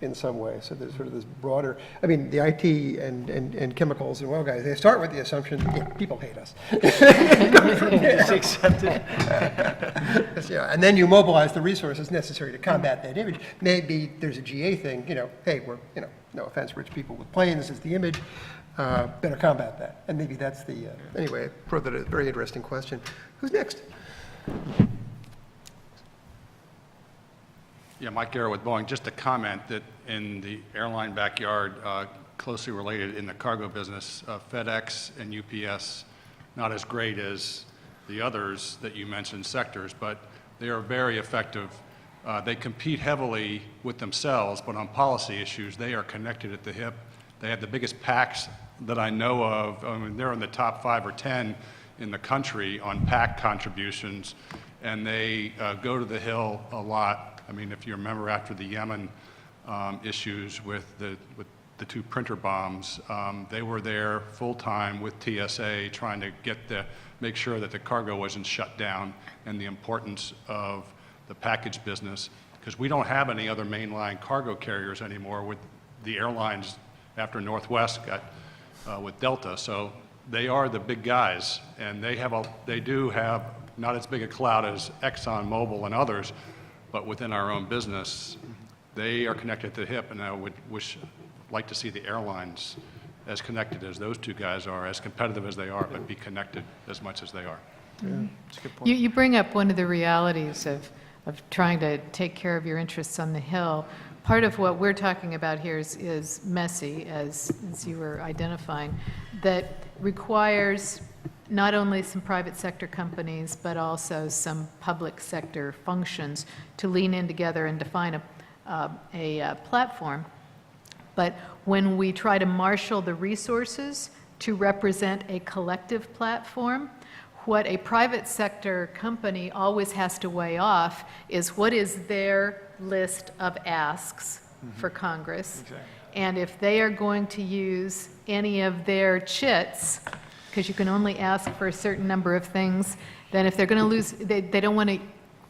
in some way. So there's sort of this broader, I mean, the IT and chemicals and oil guys, they start with the assumption, people hate us. It's accepted. And then you mobilize the resources necessary to combat that image. Maybe there's a GA thing, hey, we're, no offense, rich people with planes is the image, better combat that. And maybe that's the, anyway, for that a very interesting question. Who's next? Yeah, Mike Garrett with Boeing. Just a comment that in the airline backyard, closely related in the cargo business, FedEx and UPS, not as great as the others that you mentioned sectors, but they are very effective. They compete heavily with themselves, but on policy issues, they are connected at the hip. They have the biggest packs that I know of. I mean, they're in the top 5 or 10 in the country on pack contributions, and they go to the Hill a lot. I mean, if you remember after the Yemen issues with the 2 printer bombs, they were there full-time with TSA trying to make sure that the cargo wasn't shut down, and the importance of the package business, because we don't have any other mainline cargo carriers anymore with the airlines after Northwest got with Delta. So they are the big guys, and they do have not as big a clout as Exxon Mobil and others, but within our own business, they are connected at the hip, and I would like to see the airlines as connected as those 2 guys are, as competitive as they are, but be connected as much as they are. That's a good point. You bring up one of the realities of trying to take care of your interests on the Hill. Part of what we're talking about here is messy, as you were identifying, that requires not only some private sector companies, but also some public sector functions to lean in together and define a platform. But when we try to marshal the resources to represent a collective platform, what a private sector company always has to weigh off is what is their list of asks for Congress. Exactly. And if they are going to use any of their chits, because you can only ask for a certain number of things, then if they're going to lose, they don't want to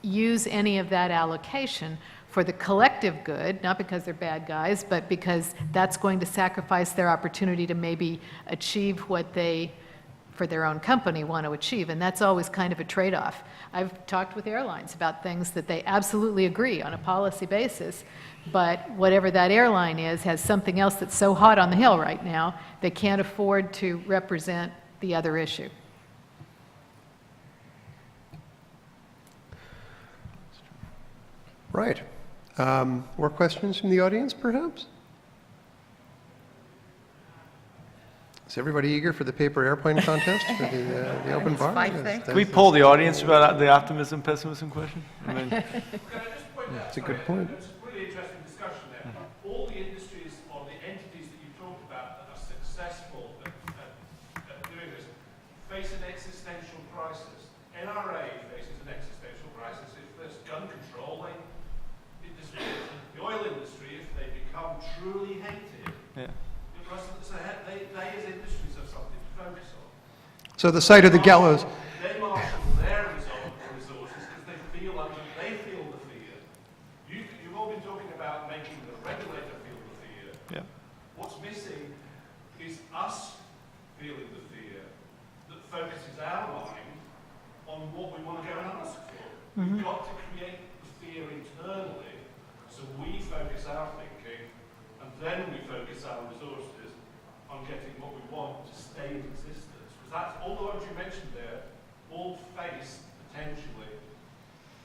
use any of that allocation for the collective good, not because they're bad guys, but because that's going to sacrifice their opportunity to maybe achieve what they, for their own company, want to achieve. And that's always kind of a trade-off. I've talked with airlines about things that they absolutely agree on a policy basis, but whatever that airline is has something else that's so hot on the Hill right now, they can't afford to represent the other issue. Right. More questions from the audience, perhaps? Is everybody eager for the paper airplane contest for the open bar? 5:30. Can we poll the audience about the optimism, pessimism question? I mean, That's a good point. It's a really interesting discussion there. All the industries or the entities that you talked about that are successful at doing this face an existential crisis. NRA faces an existential crisis. If there's gun control, the oil industry, if they become truly hated, yeah. they as industries have something to focus on. So the site of the gallows. They marshal their resources because they feel the fear. You've all been talking about making the regulator feel the fear. Yeah. What's missing is us feeling the fear that focuses our mind on what we want to go and ask for. We've got to create the fear internally so we focus our thinking and then we focus our resources on getting what we want to stay in existence. Because that's all the ones you mentioned there all face potentially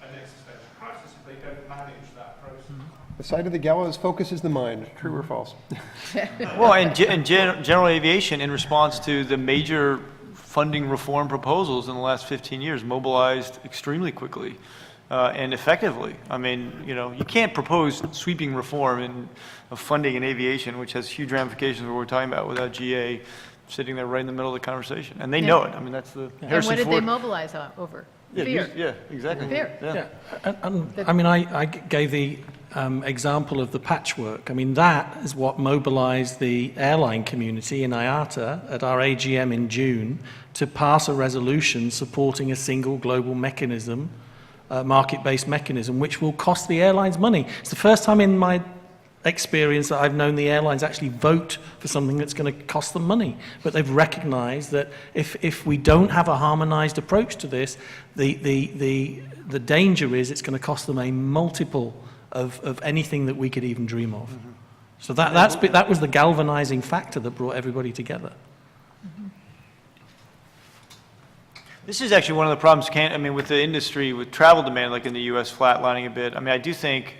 an existential crisis if they don't manage that process. The site of the gallows focuses the mind. True or false? Well, and general aviation, in response to the major funding reform proposals in the last 15 years, mobilized extremely quickly and effectively. I mean, you can't propose sweeping reform of funding in aviation, which has huge ramifications of what we're talking about, without GA sitting there right in the middle of the conversation. And they know it. I mean, that's the And Harrison what did they Ford. mobilize over? Yeah, Fear. yeah, exactly. Fear. Yeah. And I mean, I gave the example of the patchwork. I mean, that is what mobilized the airline community in IATA at our AGM in June to pass a resolution supporting a single global mechanism, market-based mechanism, which will cost the airlines money. It's the first time in my experience that I've known the airlines actually vote for something that's going to cost them money. But they've recognized that if we don't have a harmonized approach to this, the danger is it's going to cost them a multiple of anything that we could even dream of. Mm-hmm. So that was the galvanizing factor that brought everybody together. This is actually one of the problems, with the industry, with travel demand, like in the U.S., flatlining a bit. I mean, I do think,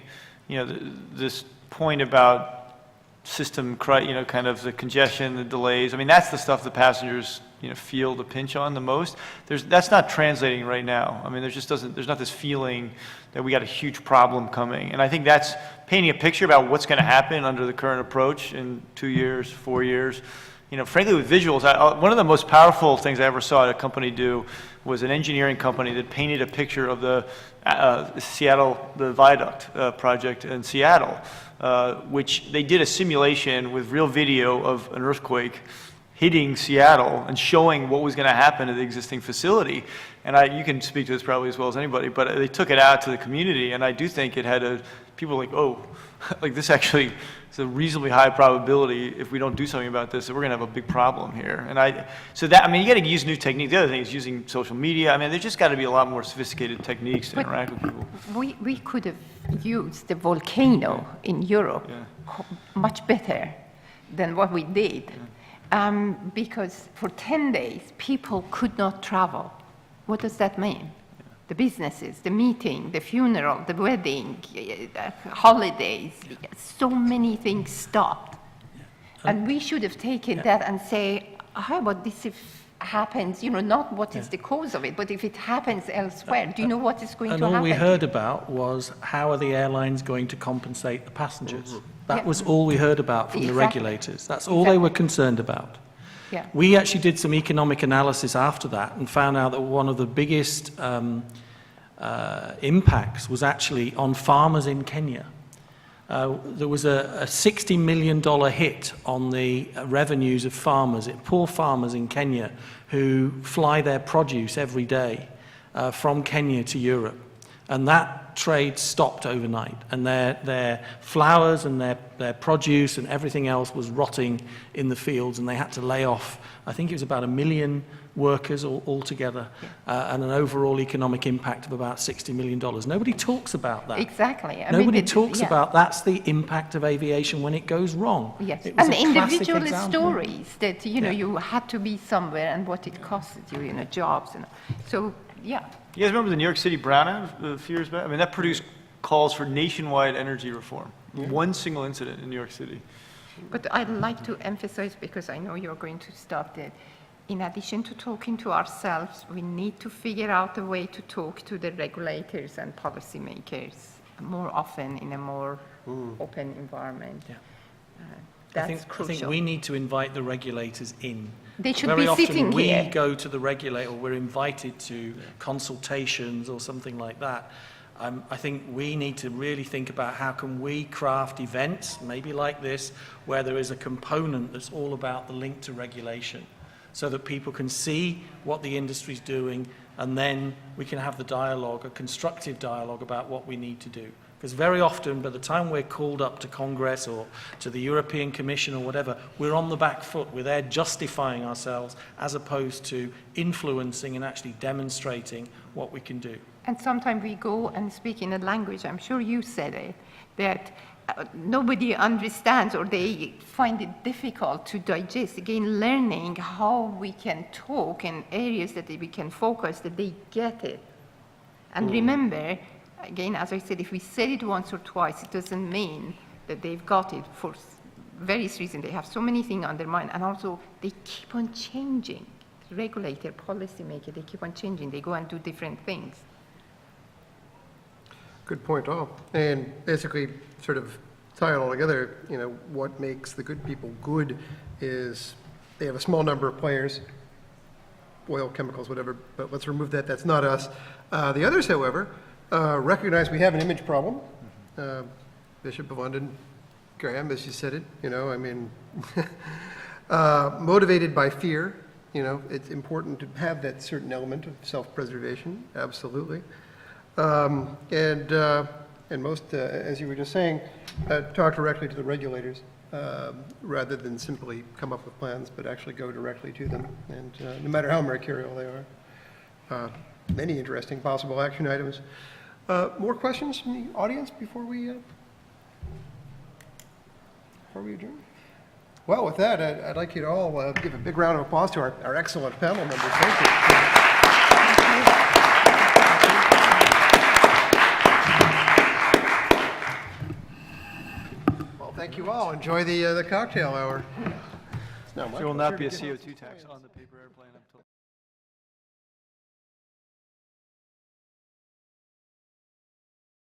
this point about system, kind of the congestion, the delays. I mean, that's the stuff the passengers, feel the pinch on the most. That's not translating right now. I mean, there's not this feeling that we got a huge problem coming. And I think that's painting a picture about what's going to happen under the current approach in 2 years, 4 years. Frankly, with visuals, one of the most powerful things I ever saw a company do was an engineering company that painted a picture of the the viaduct project in Seattle, which they did a simulation with real video of an earthquake hitting Seattle and showing what was going to happen to the existing facility. And you can speak to this probably as well as anybody, but they took it out to the community, and I do think it had people were like, oh, like this actually is a reasonably high probability if we don't do something about this that we're going to have a big problem here. And you got to use new techniques. The other thing is using social media. I mean, there's just got to be a lot more sophisticated techniques to interact with people. We could have used the volcano in Europe much better than what we did. Because for 10 days, people could not travel. What does that mean? The businesses, the meeting, the funeral, the wedding, holidays, so many things stopped. And we should have taken that and say, how about this if happens, not what is the cause of it, but if it happens elsewhere, do you know what is going to happen? And all we heard about was how are the airlines going to compensate the passengers? That was all we heard about from the regulators. That's all they were concerned about. Yeah. We actually did some economic analysis after that and found out that one of the biggest impacts was actually on farmers in Kenya. There was a $60 million hit on the revenues of farmers, poor farmers in Kenya who fly their produce every day from Kenya to Europe. And that trade stopped overnight, and their flowers and their produce and everything else was rotting in the fields, and they had to lay off, I think it was about 1 million workers altogether, and an overall economic impact of about $60 million. Nobody talks about that. Exactly. Nobody talks about that's the impact of aviation when it goes wrong. Yes, It was and a the classic individual example. stories that, you had to be somewhere and what it costed you, jobs. And so, yeah. You guys remember the New York City brownout a few years back? I mean, that produced calls for nationwide energy reform. One single incident in New York City. But I'd like to emphasize, because I know you're going to stop that, in addition to talking to ourselves, we need to figure out a way to talk to the regulators and policymakers more often in a more open environment. Yeah. That's I crucial. think we need to invite the regulators in. They should Very be often sitting we here. go to the regulator, or we're invited to consultations or something like that. I think we need to really think about how can we craft events, maybe like this, where there is a component that's all about the link to regulation, so that people can see what the industry's doing, and then we can have the dialogue, a constructive dialogue about what we need to do. Because very often, by the time we're called up to Congress or to the European Commission or whatever, we're on the back foot. We're there justifying ourselves as opposed to influencing and actually demonstrating what we can do. And sometimes we go and speak in a language, I'm sure you said it, that nobody understands, or they find it difficult to digest. Again, learning how we can talk in areas that we can focus, that they get it. And remember, again, as I said, if we said it once or twice, it doesn't mean that they've got it for various reasons. They have so many things on their mind, and also they keep on changing. Regulator, policymaker, they keep on changing. They go and do different things. Good point, all. And basically, sort of tie it all together, what makes the good people good is they have a small number of players, oil, chemicals, whatever, but let's remove that. That's not us. The others, however, recognize we have an image problem. Bishop of London, Graham, as you said it, motivated by fear. It's important to have that certain element of self-preservation, absolutely. And most, as you were just saying, talk directly to the regulators rather than simply come up with plans, but actually go directly to them. And no matter how mercurial they are, many interesting possible action items. More questions from the audience before we adjourn? Well, with that, I'd like you to all give a big round of applause to our excellent panel members. Thank you. Well, thank you all. Enjoy the cocktail hour. There will not be a CO2 tax on the paper airplane.